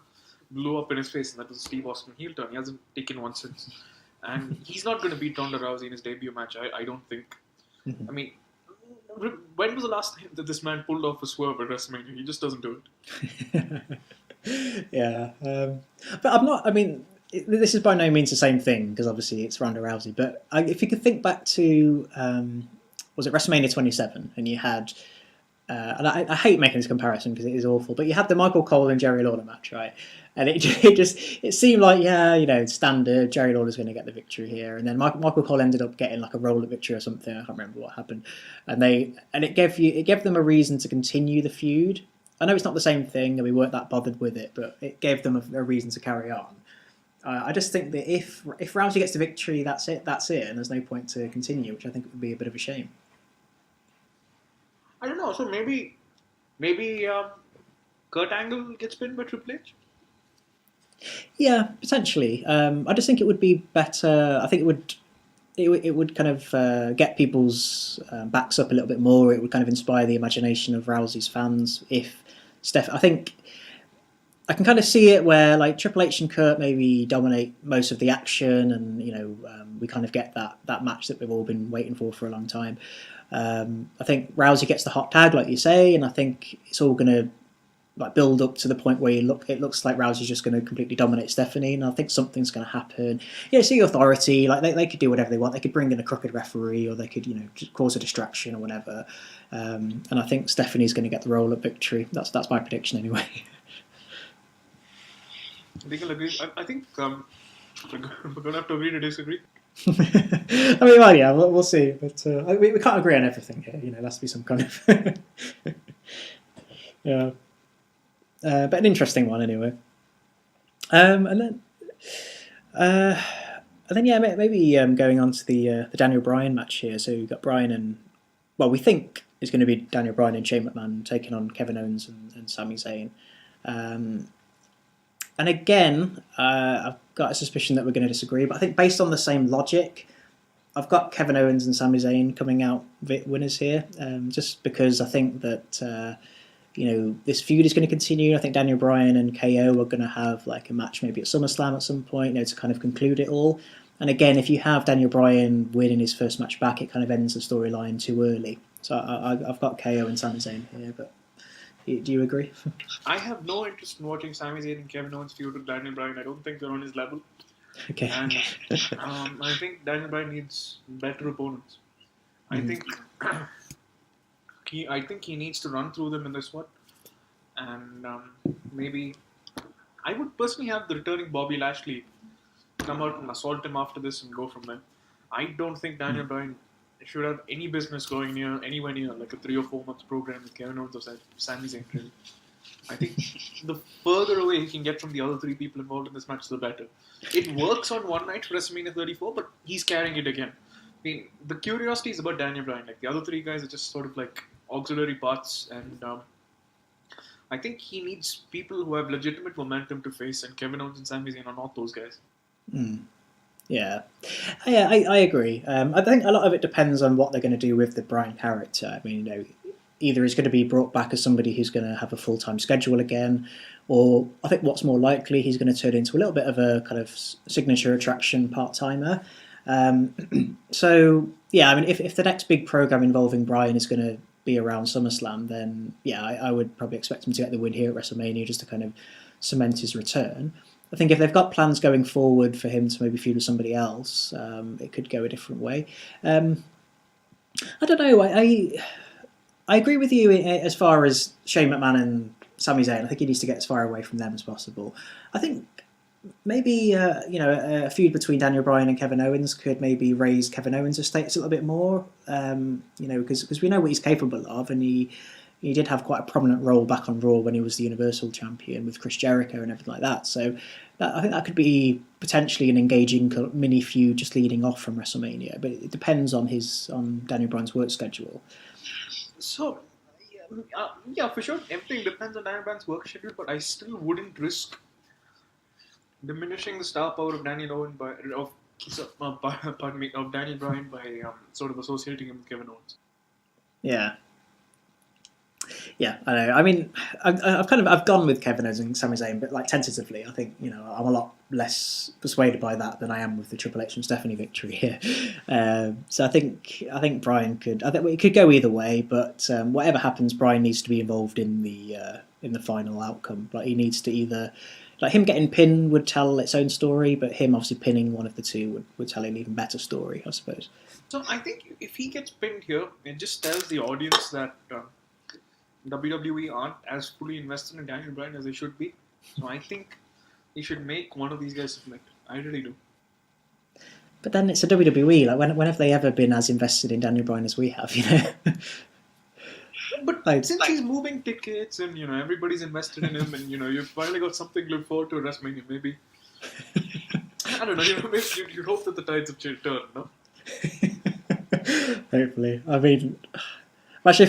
blew up in his face, and that was Steve Austin heel turn. He hasn't taken one since. And he's not going to beat Ronda Rousey in his debut match, I don't think. I mean, when was the last time that this man pulled off a swerve at WrestleMania? He just doesn't do it. Yeah. But I'm not, this is by no means the same thing, because obviously it's Ronda Rousey. But if you could think back to, was it WrestleMania 27? And you had... and I hate making this comparison because it is awful, but you had the Michael Cole and Jerry Lawler match, right? And it seemed like, standard, Jerry Lawler's going to get the victory here. And then Michael Cole ended up getting like a roll-up victory or something. I can't remember what happened. And it gave them a reason to continue the feud. I know it's not the same thing, and we weren't that bothered with it, but it gave them a reason to carry on. I just think that if Rousey gets the victory, that's it, and there's no point to continue, which I think would be a bit of a shame. I don't know. So maybe Kurt Angle gets pinned by Triple H? Yeah, potentially. I just think it would be better. I think it would kind of get people's backs up a little bit more. It would kind of inspire the imagination of Rousey's fans. If I think I can kind of see it where like Triple H and Kurt maybe dominate most of the action, and we kind of get that match that we've all been waiting for a long time. I think Rousey gets the hot tag, like you say, and I think it's all going to like build up to the point where it looks like Rousey's just going to completely dominate Stephanie, and I think something's going to happen. Yeah, it's the authority. Like they could do whatever they want. They could bring in a crooked referee, or they could just cause a distraction or whatever. And I think Stephanie's going to get the roll-up victory. That's my prediction anyway. I think I'll agree. I think we're going to have to agree to disagree. We'll see, but we can't agree on everything here. There has to be some kind of yeah. But an interesting one anyway. And then maybe going on to the Daniel Bryan match here. So you've got Bryan and we think it's going to be Daniel Bryan and Shane McMahon taking on Kevin Owens and Sami Zayn. And again, I've got a suspicion that we're going to disagree, but I think based on the same logic, I've got Kevin Owens and Sami Zayn coming out winners here, just because I think that this feud is going to continue. I think Daniel Bryan and KO are going to have like a match maybe at SummerSlam at some point, to kind of conclude it all. And again, if you have Daniel Bryan winning his first match back, it kind of ends the storyline too early. So I've got KO and Sami Zayn here, but do you agree? I have no interest in watching Sami Zayn and Kevin Owens feud with Daniel Bryan. I don't think they're on his level. Okay. And I think Daniel Bryan needs better opponents. I think he needs to run through them in this one, and maybe I would personally have the returning Bobby Lashley come out and assault him after this and go from there. I don't think Daniel Bryan should have any business going anywhere near like a 3 or 4 month program with Kevin Owens or Sami Zayn. Really. I think the further away he can get from the other 3 people involved in this match, the better. It works on one night for WrestleMania 34, but he's carrying it again. I mean, the curiosity is about Daniel Bryan. Like the other 3 guys are just sort of like auxiliary parts, and I think he needs people who have legitimate momentum to face, and Kevin Owens and Sami Zayn are not those guys. Yeah, I agree. I think a lot of it depends on what they're going to do with the Bryan character. I mean, either he's going to be brought back as somebody who's going to have a full-time schedule again, or I think what's more likely, he's going to turn into a little bit of a kind of signature attraction part-timer. So, yeah, I mean, if the next big program involving Bryan is going to be around SummerSlam, then, yeah, I would probably expect him to get the win here at WrestleMania just to kind of cement his return. I think if they've got plans going forward for him to maybe feud with somebody else, it could go a different way. I don't know. I agree with you as far as Shane McMahon and Sami Zayn. I think he needs to get as far away from them as possible. I think maybe a feud between Daniel Bryan and Kevin Owens could maybe raise Kevin Owens' status a little bit more. Because we know what he's capable of, and he did have quite a prominent role back on Raw when he was the Universal Champion with Chris Jericho and everything like that. So I think that could be potentially an engaging mini feud just leading off from WrestleMania. But it depends on Daniel Bryan's work schedule. So, yeah, for sure, everything depends on Daniel Bryan's work schedule, but I still wouldn't risk diminishing the star power of Daniel Bryan by sort of associating him with Kevin Owens. Yeah, I know. I mean, I've gone with Kevin Owens and Sami Zayn, but like tentatively, I think I'm a lot less persuaded by that than I am with the Triple H and Stephanie victory here. So I think Bryan could. I think it could go either way, but whatever happens, Bryan needs to be involved in the final outcome. Like he needs to either. Like him getting pinned would tell its own story, but him obviously pinning one of the two would tell an even better story, I suppose. So I think if he gets pinned here, it just tells the audience that WWE aren't as fully invested in Daniel Bryan as they should be. So I think they should make one of these guys submit. I really do. But then it's a WWE. Like when have they ever been as invested in Daniel Bryan as we have? But since he's moving tickets and everybody's invested in him, and you've finally got something to look forward to at WrestleMania, maybe. I don't know. Maybe you hope that the tides have turned, no? Hopefully. I mean, imagine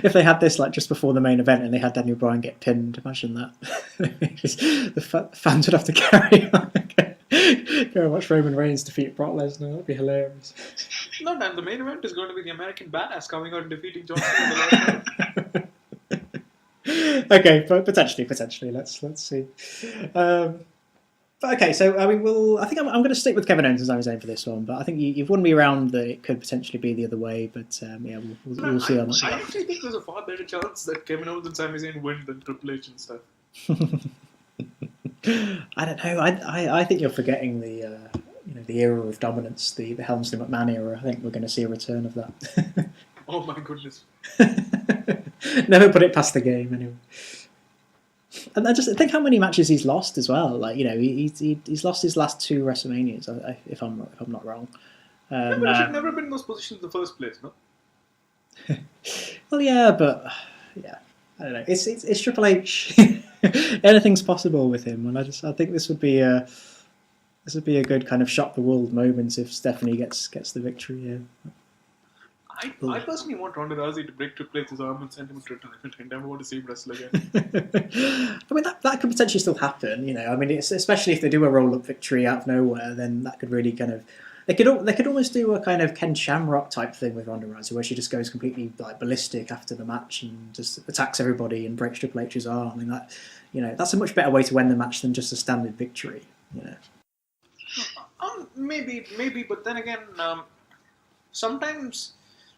if they had this like just before the main event and they had Daniel Bryan get pinned. Imagine that. The fans would have to carry on. Go and watch Roman Reigns defeat Brock Lesnar. That'd be hilarious. No, man. The main event is going to be the American Badass coming out and defeating John Cena in the last round. Okay, but potentially. Let's see. But okay, so I mean, I think I'm going to stick with Kevin Owens as I was saying for this one. But I think you've won me around that it could potentially be the other way. But yeah, we'll see on that. I actually think there's a far better chance that Kevin Owens and Sami Zayn win than Triple H and stuff. I don't know. I think you're forgetting the era of dominance, the Helmsley McMahon era. I think we're going to see a return of that. Oh my goodness! Never put it past the game anyway. And I just think how many matches he's lost as well. Like he's lost his last 2 WrestleManias, if I'm not wrong. But he should never been in those positions in the first place, no? Well, yeah, but yeah, I don't know. It's Triple H. Anything's possible with him, and I think this would be a good kind of shock the world moment if Stephanie gets the victory here. I personally want Ronda Rousey to break Triple H's arm and send him to retirement. I never want to see him wrestle again. I mean, that could potentially still happen, you know. I mean, it's, especially if they do a roll-up victory out of nowhere, then that could really kind of... They could almost do a kind of Ken Shamrock type thing with Ronda Rousey, where she just goes completely like ballistic after the match and just attacks everybody and breaks Triple H's arm. I mean, that, you know, that's a much better way to win the match than just a standard victory, you know. Maybe, but then again, sometimes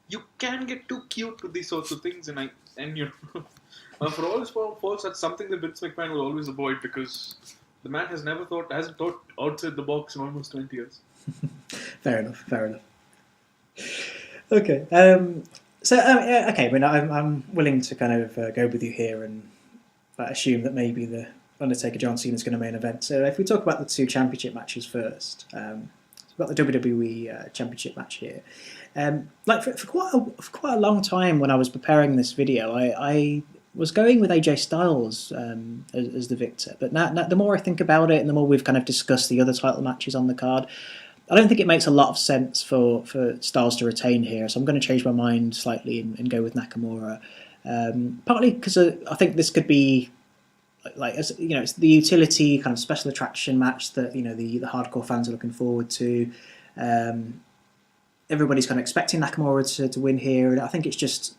you can get too cute with these sorts of things, and you know, for all his faults, that's something that Vince McMahon will always avoid, because the man hasn't thought outside the box in almost 20 years. Fair enough. Okay. Okay. I mean, I'm willing to kind of go with you here and assume that maybe the Undertaker John Cena is going to main event. So if we talk about the two championship matches first, we've got the WWE Championship match here. Like for quite a long time when I was preparing this video, I was going with AJ Styles as the victor. But now, the more I think about it and the more we've kind of discussed the other title matches on the card, I don't think it makes a lot of sense for Styles to retain here. So I'm going to change my mind slightly and go with Nakamura. Partly because I think this could be, like, as you know, it's the utility kind of special attraction match that, you know, the hardcore fans are looking forward to. Everybody's kind of expecting Nakamura to win here, and I think it's just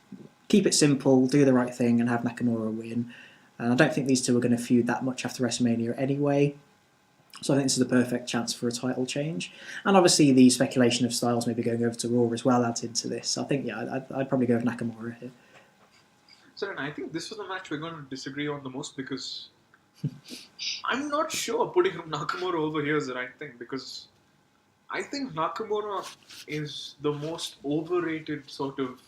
keep it simple, do the right thing, and have Nakamura win. And I don't think these two are going to feud that much after WrestleMania anyway. So I think this is the perfect chance for a title change. And obviously the speculation of Styles maybe going over to Raw as well adds into this. So I think, yeah, I'd probably go with Nakamura here. So I think this was the match we're going to disagree on the most, because I'm not sure putting Nakamura over here is the right thing, because I think Nakamura is the most overrated sort of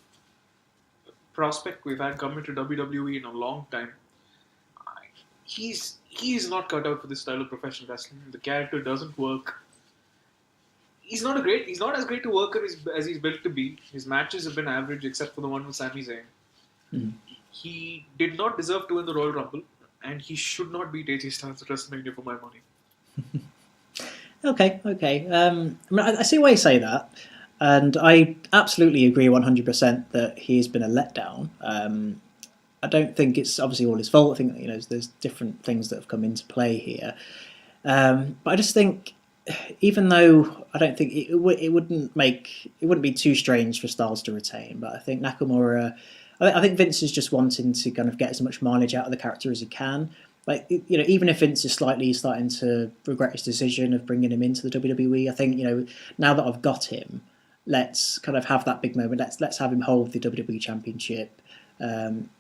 prospect we've had come into WWE in a long time. He's not cut out for this style of professional wrestling. The character doesn't work. He's not as great a worker as he's built to be. His matches have been average, except for the one with Sami Zayn. Mm. He did not deserve to win the Royal Rumble, and he should not beat AJ Styles at WrestleMania for my money. Okay. I mean, I see why you say that, and I absolutely agree 100% that he's been a letdown. I don't think it's obviously all his fault. I think, you know, there's different things that have come into play here, but I just think, even though I don't think it wouldn't be too strange for Styles to retain, but I think Nakamura, I think Vince is just wanting to kind of get as much mileage out of the character as he can. Like, you know, even if Vince is slightly starting to regret his decision of bringing him into the WWE, I think, you know, now that I've got him, let's kind of have that big moment. Let's have him hold the WWE Championship.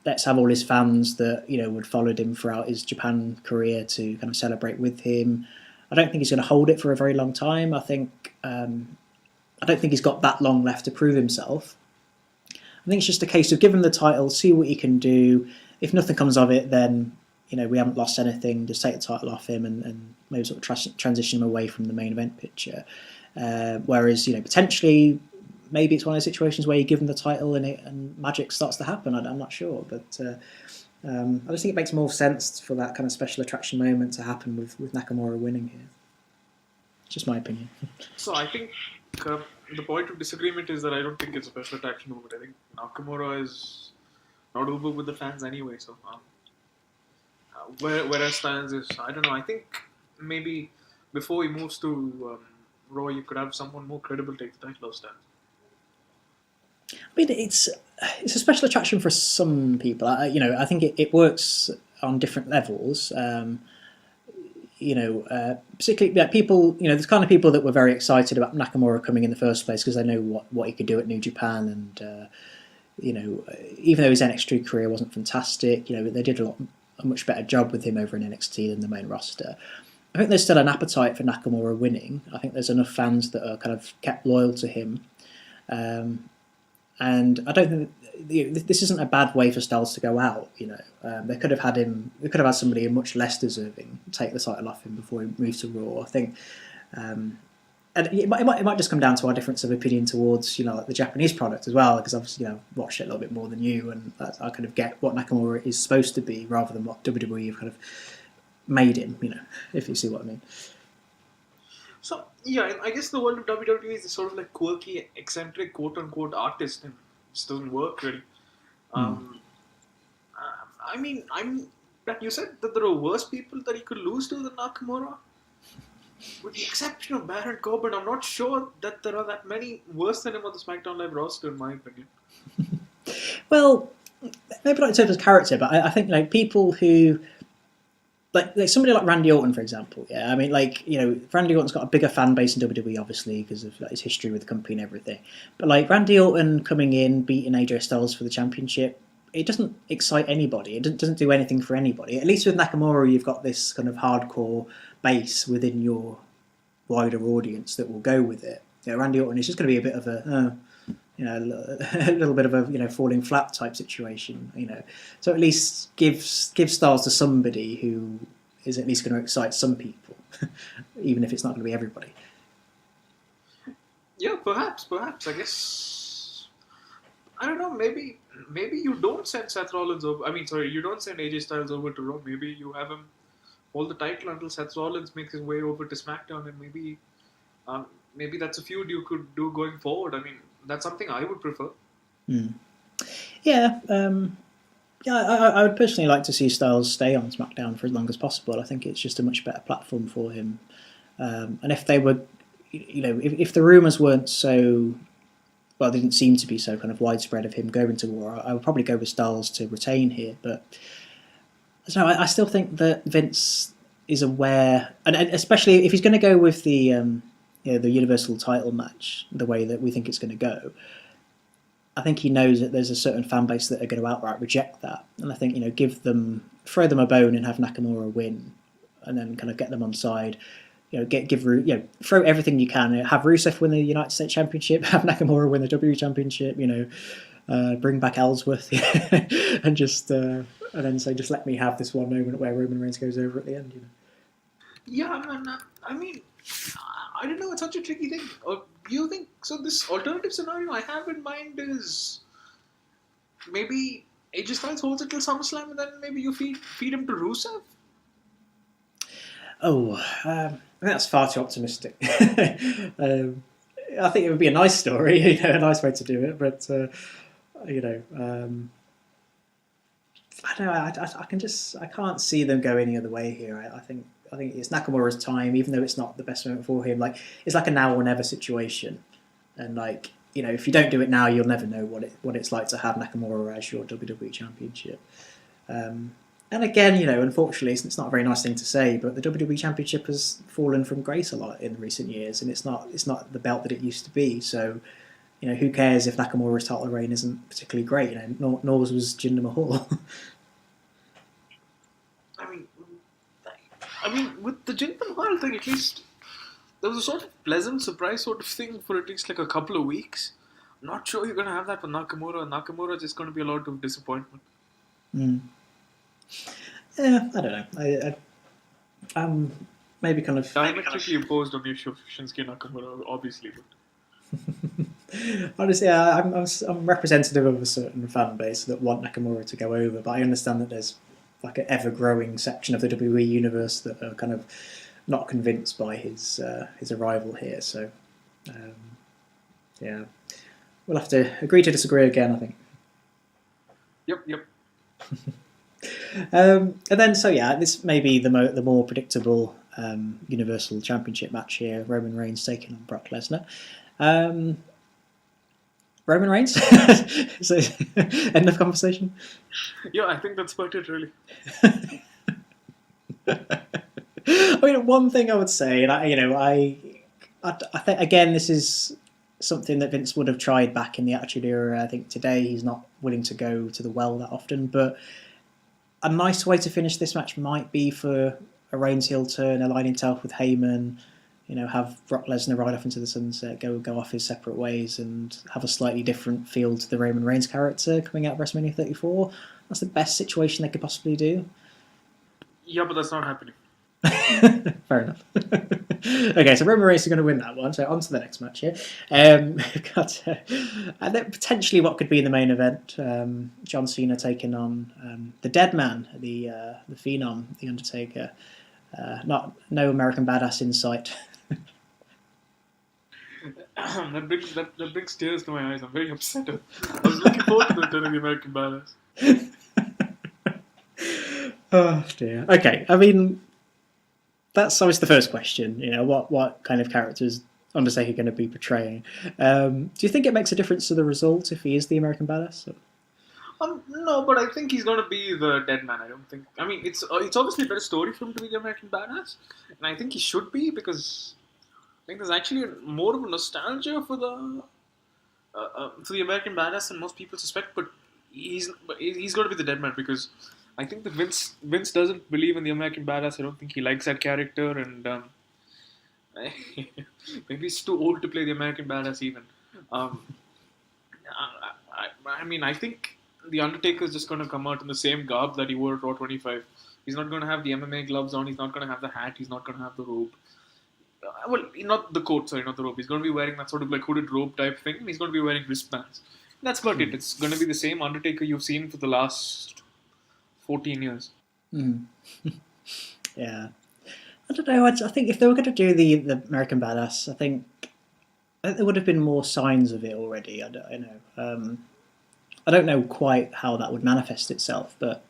Let's have all his fans that, you know, would followed him throughout his Japan career to kind of celebrate with him. I don't think he's going to hold it for a very long time. I don't think he's got that long left to prove himself. I think it's just a case of give him the title, see what he can do. If nothing comes of it, then, you know, we haven't lost anything. Just take the title off him and maybe sort of transition him away from the main event picture. Whereas, you know, potentially, maybe it's one of those situations where you give him the title and magic starts to happen. I'm not sure, but I just think it makes more sense for that kind of special attraction moment to happen with Nakamura winning here. Just my opinion. So I think the point of disagreement is that I don't think it's a special attraction moment. I think Nakamura is not over with the fans anyway. So whereas Styles is, I don't know. I think maybe before he moves to Raw, you could have someone more credible take the title of Styles. I mean, it's a special attraction for some people. You know, I think it works on different levels. You know, particularly people. You know, there's kind of people that were very excited about Nakamura coming in the first place because they know what he could do at New Japan, and you know, even though his NXT career wasn't fantastic, you know, they did a much better job with him over in NXT than the main roster. I think there's still an appetite for Nakamura winning. I think there's enough fans that are kind of kept loyal to him. And I don't think this isn't a bad way for Styles to go out. You know, they could have had him. They could have had somebody much less deserving take the title off him before he moves to Raw. I think, and it might just come down to our difference of opinion towards, you know, like the Japanese product as well. Because obviously, you know, I've watched it a little bit more than you, and I kind of get what Nakamura is supposed to be rather than what WWE have kind of made him. You know, if you see what I mean. So Yeah, and I guess the world of WWE is sort of like quirky, eccentric, quote unquote artist, and it just doesn't work really. Hmm. I mean, you said that there are worse people that he could lose to than Nakamura. With the exception of Baron Corbin, I'm not sure that there are that many worse than him on the SmackDown Live roster, in my opinion. Well, maybe not in terms of character, but I think like people who like somebody like Randy Orton, for example. Yeah, I mean, like Randy Orton's got a bigger fan base in WWE, obviously, because of like, his history with the company and everything. But like Randy Orton coming in, beating AJ Styles for the championship, it doesn't excite anybody. It doesn't do anything for anybody. At least with Nakamura, you've got this kind of hardcore base within your wider audience that will go with it. Randy Orton is just going to be a bit of a a little bit of a falling flat type situation. So at least give Styles to somebody who is at least going to excite some people, even if it's not going to be everybody. Yeah, perhaps. I guess I don't know. Maybe you don't send Seth Rollins over. I mean, sorry, you don't send AJ Styles over to Raw. Maybe you have him hold the title until Seth Rollins makes his way over to SmackDown, and maybe that's a feud you could do going forward. I mean, that's something I would prefer. Yeah, I would personally like to see Styles stay on SmackDown for as long as possible. I think it's just a much better platform for him. And if they were, if the rumours weren't so, well, they didn't seem to be so kind of widespread of him going to War, I would probably go with Styles to retain here. But I still think that Vince is aware, and especially if he's going to go with the the Universal title match the way that we think it's going to go. I think he knows that there's a certain fan base that are going to outright reject that, and I think throw them a bone and have Nakamura win, and then kind of get them on side. Throw everything you can. Have Rusev win the United States Championship, have Nakamura win the WWE Championship. Bring back Ellsworth, and then say, just let me have this one moment where Roman Reigns goes over at the end. Yeah, man. I mean, I don't know. It's such a tricky thing. Do you think so? This alternative scenario I have in mind is maybe AJ Styles holds it till SummerSlam, and then maybe you feed him to Rusev. Oh, I think that's far too optimistic. I think it would be a nice story, a nice way to do it, but I don't know. I can't see them go any other way here. I think it's Nakamura's time, even though it's not the best moment for him. Like it's like a now or never situation, and if you don't do it now, you'll never know what it's like to have Nakamura as your WWE Championship. And again, unfortunately, it's not a very nice thing to say, but the WWE Championship has fallen from grace a lot in recent years, and it's not the belt that it used to be. So, who cares if Nakamura's title reign isn't particularly great? Nor was Jinder Mahal. I mean, with the Jinder Mahal thing, at least there was a sort of pleasant surprise sort of thing for at least like a couple of weeks. I'm not sure you're going to have that with Nakamura. Nakamura is just going to be a lot of disappointment. Yeah, I don't know. I'm maybe kind of diametrically opposed on Shinsuke Nakamura, obviously. But honestly, I'm representative of a certain fan base that want Nakamura to go over, but I understand that there's like an ever-growing section of the WWE universe that are kind of not convinced by his arrival here. So, yeah, we'll have to agree to disagree again, I think. Yep. And then, this may be the more predictable Universal Championship match here. Roman Reigns taking on Brock Lesnar. Roman Reigns? So, end of conversation? Yeah, I think that's about it, really. I mean, one thing I would say, and I think, again, this is something that Vince would have tried back in the Attitude Era. I think today he's not willing to go to the well that often, but a nice way to finish this match might be for a Reigns heel turn, align himself with Heyman, have Brock Lesnar ride off into the sunset, go off his separate ways, and have a slightly different feel to the Roman Reigns character coming out of WrestleMania 34. That's the best situation they could possibly do. Yeah, but that's not happening. Fair enough. Okay, so Roman Reigns is going to win that one. So on to the next match here. Got and then potentially what could be in the main event. John Cena taking on the Dead Man, the Phenom, the Undertaker. No American Badass in sight. that brings tears to my eyes. I'm very upset. I was looking forward to the return of the American Badass. Oh dear. Okay, I mean that's always the first question. What kind of characters Undertaker going to be portraying? Do you think it makes a difference to the result if he is the American Badass? No, but I think he's gonna be the dead man. I don't think. I mean, it's obviously a better story for him to be the American Badass, and I think he should be because I think there's actually more of a nostalgia for the American Badass than most people suspect. But he's going to be the dead man because I think that Vince doesn't believe in the American Badass. I don't think he likes that character, and maybe he's too old to play the American Badass even. Um, I mean, I think the Undertaker is just going to come out in the same garb that he wore at Raw 25. He's not going to have the MMA gloves on. He's not going to have the hat. He's not going to have the robe. Well, not the coat, sorry, not the robe. He's going to be wearing that sort of like hooded robe type thing. And he's going to be wearing wristbands. That's about it. It's going to be the same Undertaker you've seen for the last 14 years. Mm. Yeah. I don't know. I think if they were going to do the American Badass, I think there would have been more signs of it already. I know. I don't know quite how that would manifest itself, but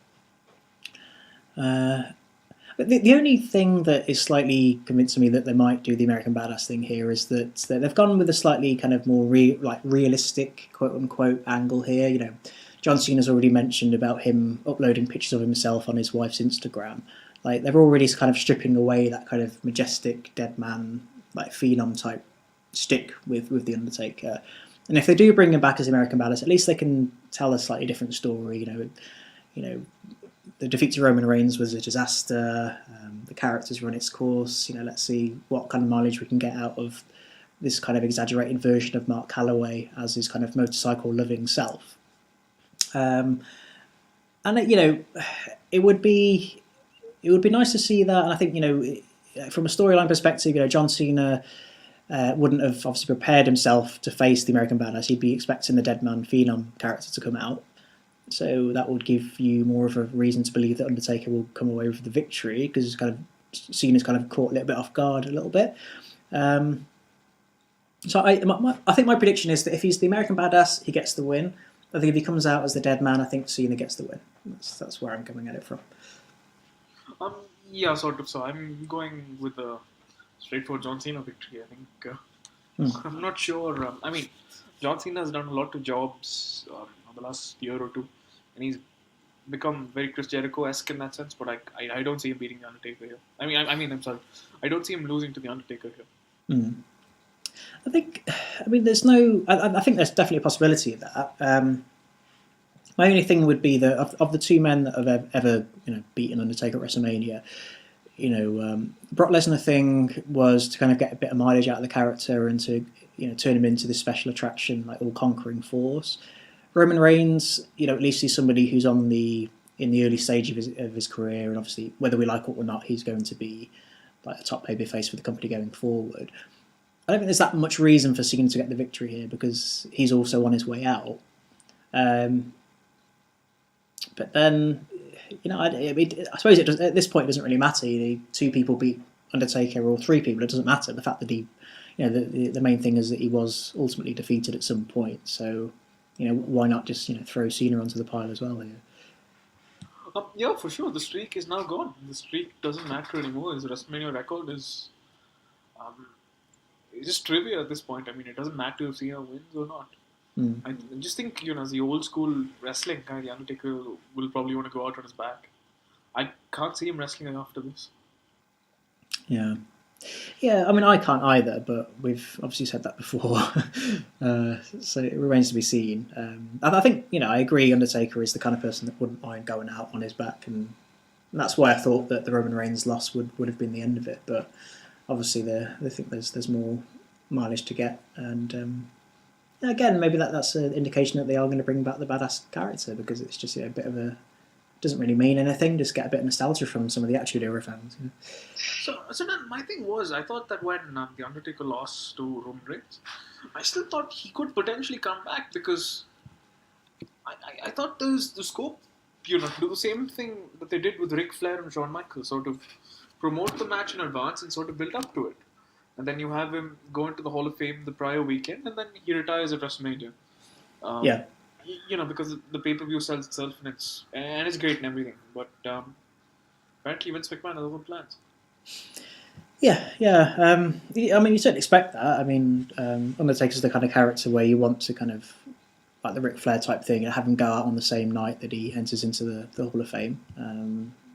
the only thing that is slightly convincing me that they might do the American Badass thing here is that they've gone with a slightly kind of more realistic quote unquote angle here. John Cena's already mentioned about him uploading pictures of himself on his wife's Instagram. Like they're already kind of stripping away that kind of majestic dead man, like phenom type stick with the Undertaker. And if they do bring him back as American Badass, at least they can tell a slightly different story. The defeat to Roman Reigns was a disaster. The character's run its course. Let's see what kind of mileage we can get out of this kind of exaggerated version of Mark Calloway as his kind of motorcycle-loving self. And it would be nice to see that. And I think from a storyline perspective, John Cena wouldn't have obviously prepared himself to face the American Badass. He'd be expecting the Dead Man Phenom character to come out. So that would give you more of a reason to believe that Undertaker will come away with the victory because Cena's kind of caught a little bit off guard a little bit. So I think my prediction is that if he's the American Badass, he gets the win. I think if he comes out as the Dead Man, I think Cena gets the win. That's where I'm coming at it from. Yeah, sort of. So I'm going with the straightforward John Cena victory. I think I'm not sure. I mean, John Cena has done a lot of jobs in the last year or two, and he's become very Chris Jericho-esque in that sense. But I don't see him beating the Undertaker here. I'm sorry, I don't see him losing to the Undertaker here. Mm. I think there's no. I think there's definitely a possibility of that. My only thing would be that of the two men that have ever beaten Undertaker at WrestleMania, Brock Lesnar thing was to kind of get a bit of mileage out of the character and to turn him into this special attraction, like all-conquering force. Roman Reigns, at least he's somebody who's in the early stage of his career, and obviously whether we like it or not, he's going to be like a top babyface for the company going forward. I don't think there's that much reason for Cena to get the victory here because he's also on his way out. But then, I suppose it does, at this point it doesn't really matter. Two people beat Undertaker or three people, it doesn't matter. The fact that the main thing is that he was ultimately defeated at some point. So, why not just throw Cena onto the pile as well here? Yeah, for sure. The streak is now gone. The streak doesn't matter anymore. His WrestleMania record is it's just trivia at this point. I mean, it doesn't matter if Cena wins or not. I just think, as the old school wrestling guy, the Undertaker will probably want to go out on his back. I can't see him wrestling after this. Yeah. Yeah, I can't either, but we've obviously said that before. So it remains to be seen. I think, I agree Undertaker is the kind of person that wouldn't mind going out on his back, and that's why I thought that the Roman Reigns loss would have been the end of it, but obviously they think there's more mileage to get, and again, maybe that's an indication that they are going to bring back the badass character because it's just a bit of a doesn't really mean anything. Just get a bit of nostalgia from some of the Attitude Era fans. So then my thing was, I thought that when the Undertaker lost to Roman Reigns, I still thought he could potentially come back because I thought there's the scope, to do the same thing that they did with Ric Flair and Shawn Michaels, sort of promote the match in advance and sort of build up to it. and then you have him go into the Hall of Fame the prior weekend, and then he retires at WrestleMania. Yeah. Because the pay-per-view sells itself, and it's great and everything. But apparently Vince McMahon has other plans. Yeah. I mean, you certainly expect that. I mean, Undertaker's the kind of character where you want to kind of, like the Ric Flair type thing, and have him go out on the same night that he enters into the Hall of Fame.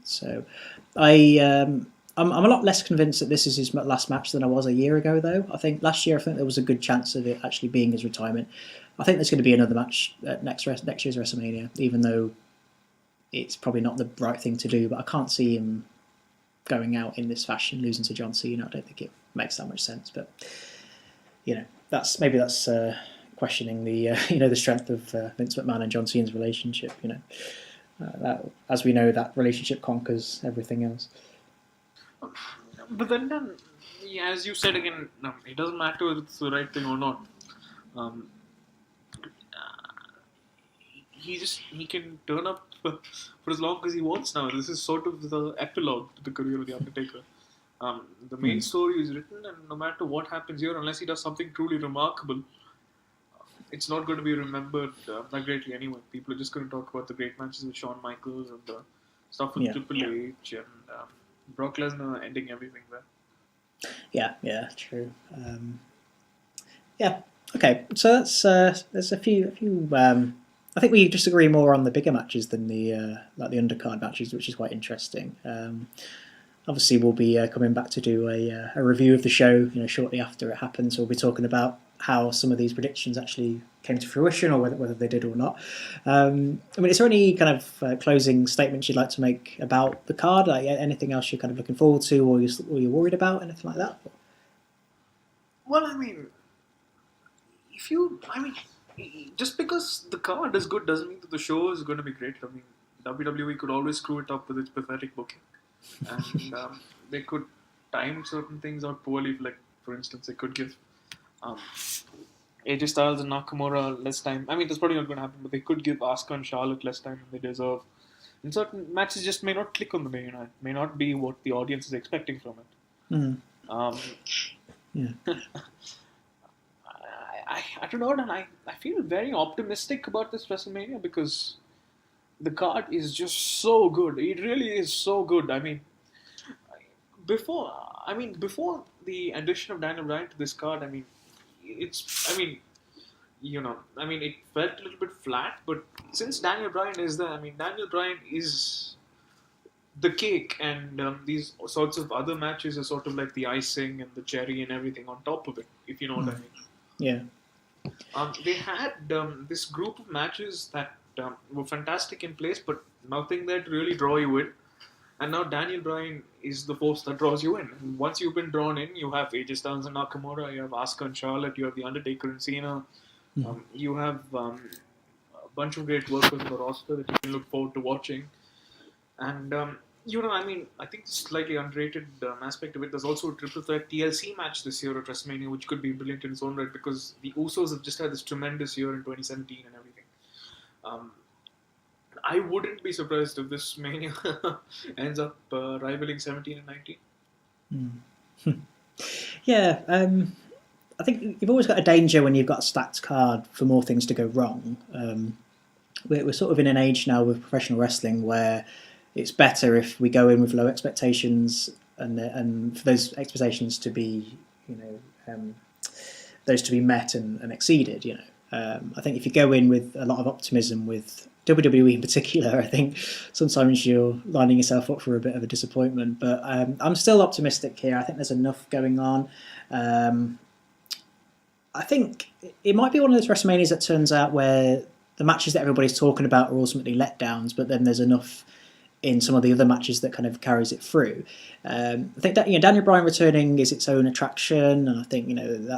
So I'm a lot less convinced that this is his last match than I was a year ago, though. I think last year, there was a good chance of it actually being his retirement. I think there's going to be another match at next year's WrestleMania, even though it's probably not the right thing to do. But I can't see him going out in this fashion, losing to John Cena. I don't think it makes that much sense. But that's questioning the the strength of Vince McMahon and John Cena's relationship. That, as we know, that relationship conquers everything else. But then, as you said again, it doesn't matter if it's the right thing or not. He can turn up for as long as he wants now. This is sort of the epilogue to the career of the Undertaker. The main story is written, and no matter what happens here, unless he does something truly remarkable, it's not going to be remembered that greatly anyway. People are just going to talk about the great matches with Shawn Michaels and the stuff with Triple H and Brock Lesnar ending everything there. Yeah, true. Okay. So that's there's a few. I think we disagree more on the bigger matches than the undercard matches, which is quite interesting. Obviously, we'll be coming back to do a review of the show, shortly after it happens. So we'll be talking about how some of these predictions actually came to fruition, or whether they did or not. I mean, is there any kind of closing statements you'd like to make about the card? Like anything else you're kind of looking forward to, or you're worried about, anything like that? Well, I mean, just because the card is good doesn't mean that the show is going to be great. I mean, WWE could always screw it up with its pathetic booking, and they could time certain things out poorly. Like, for instance, they could give AJ Styles and Nakamura less time. I mean, that's probably not going to happen, but they could give Asuka and Charlotte less time than they deserve. And certain matches just may not click on the main night, may not be what the audience is expecting from it. I don't know, and I feel very optimistic about this WrestleMania because the card is just so good. It really is so good. I mean, before the addition of Daniel Bryan to this card, it felt a little bit flat. But since Daniel Bryan is there, Daniel Bryan is the cake, and these sorts of other matches are sort of like the icing and the cherry and everything on top of it, if you know what I mean. Yeah. They had this group of matches that were fantastic in place, but nothing there to really draw you in. And now Daniel Bryan is the force that draws you in. And once you've been drawn in, you have AJ Styles and Nakamura, you have Asuka and Charlotte, you have The Undertaker and Cena, you have a bunch of great workers on the roster that you can look forward to watching. And I think the slightly underrated aspect of it, there's also a triple threat TLC match this year at WrestleMania, which could be brilliant in its own right, because the Usos have just had this tremendous year in 2017 and everything. I wouldn't be surprised if this Mania ends up rivaling 17 and 19. Yeah, I think you've always got a danger when you've got a stacked card for more things to go wrong. We're sort of in an age now with professional wrestling where it's better if we go in with low expectations and for those expectations to be, those to be met and exceeded. I think if you go in with a lot of optimism with WWE in particular, I think sometimes you're lining yourself up for a bit of a disappointment. But I'm still optimistic here. I think there's enough going on. I think it might be one of those WrestleManias that turns out where the matches that everybody's talking about are ultimately letdowns, but then there's enough in some of the other matches that kind of carries it through. I think that Daniel Bryan returning is its own attraction, and I think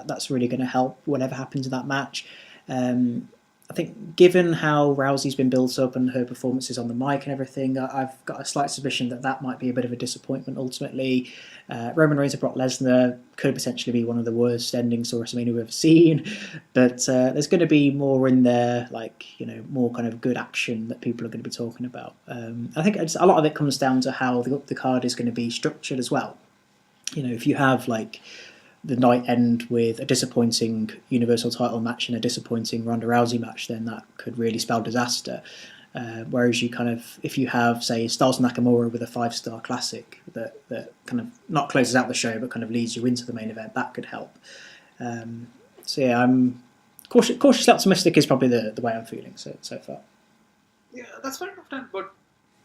that's really going to help whatever happens in that match. I think given how Rousey's been built up and her performances on the mic and everything, I've got a slight suspicion that might be a bit of a disappointment ultimately. Roman Reigns and Brock Lesnar could potentially be one of the worst endings to WrestleMania we've ever seen, but there's going to be more in there, more kind of good action that people are going to be talking about. I think a lot of it comes down to how the card is going to be structured as well. If you have the night end with a disappointing Universal title match and a disappointing Ronda Rousey match, then that could really spell disaster. Whereas you kind of, if you have, say, Styles Nakamura with a 5-star classic that kind of not closes out the show but kind of leads you into the main event, that could help. So yeah, I'm cautiously optimistic is probably the way I'm feeling so far. Yeah, that's fair enough, Dan. But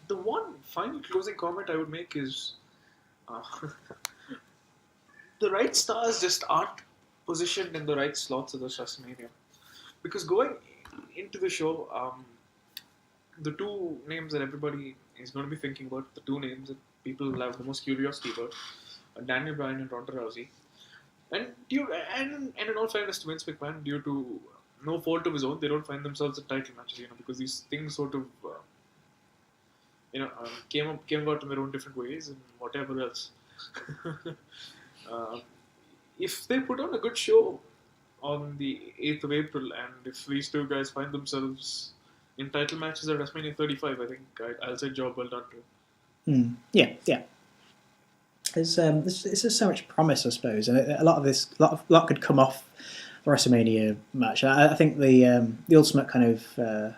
the one final closing comment I would make is the right stars just aren't positioned in the right slots of this WrestleMania. Because going into the show, the two names that everybody is going to be thinking about, the two names that people will have the most curiosity about, are Daniel Bryan and Ronda Rousey. And in all fairness to Vince McMahon, due to no fault of his own, they don't find themselves in title matches, because these things sort of, came about in their own different ways and whatever else. If they put on a good show on the 8th of April, and if these two guys find themselves in title matches at WrestleMania 35, I think I'll say job well done to him. Yeah. There's just so much promise, I suppose, and a lot could come off the WrestleMania match. I think the ultimate kind of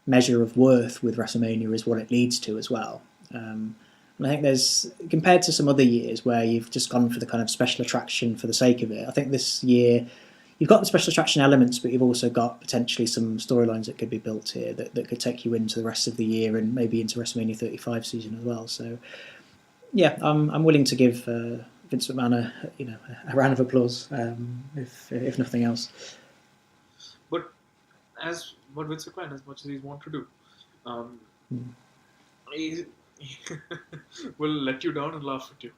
measure of worth with WrestleMania is what it leads to as well. And I think there's, compared to some other years where you've just gone for the kind of special attraction for the sake of it, I think this year you've got the special attraction elements, but you've also got potentially some storylines that could be built here that could take you into the rest of the year and maybe into WrestleMania 35 season as well. So yeah, I'm willing to give Vince McMahon a round of applause, if nothing else. But as what Vince McMahon, as much as he's want to do, he will let you down and laugh at you.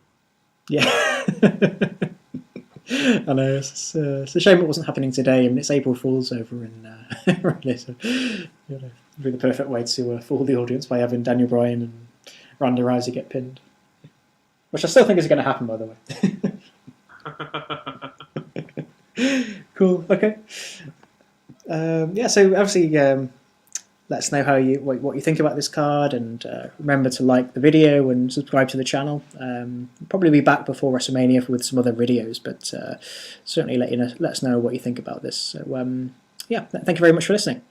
Yeah. I know, it's a shame it wasn't happening today. I mean, it's April Fool's over in Raleigh, so it'd be the perfect way to fool the audience by having Daniel Bryan and Ronda Rousey get pinned. Which I still think is going to happen, by the way. Cool, okay. So obviously let us know what you think about this card, and remember to like the video and subscribe to the channel. Probably be back before WrestleMania with some other videos, but certainly let us know what you think about this. So thank you very much for listening.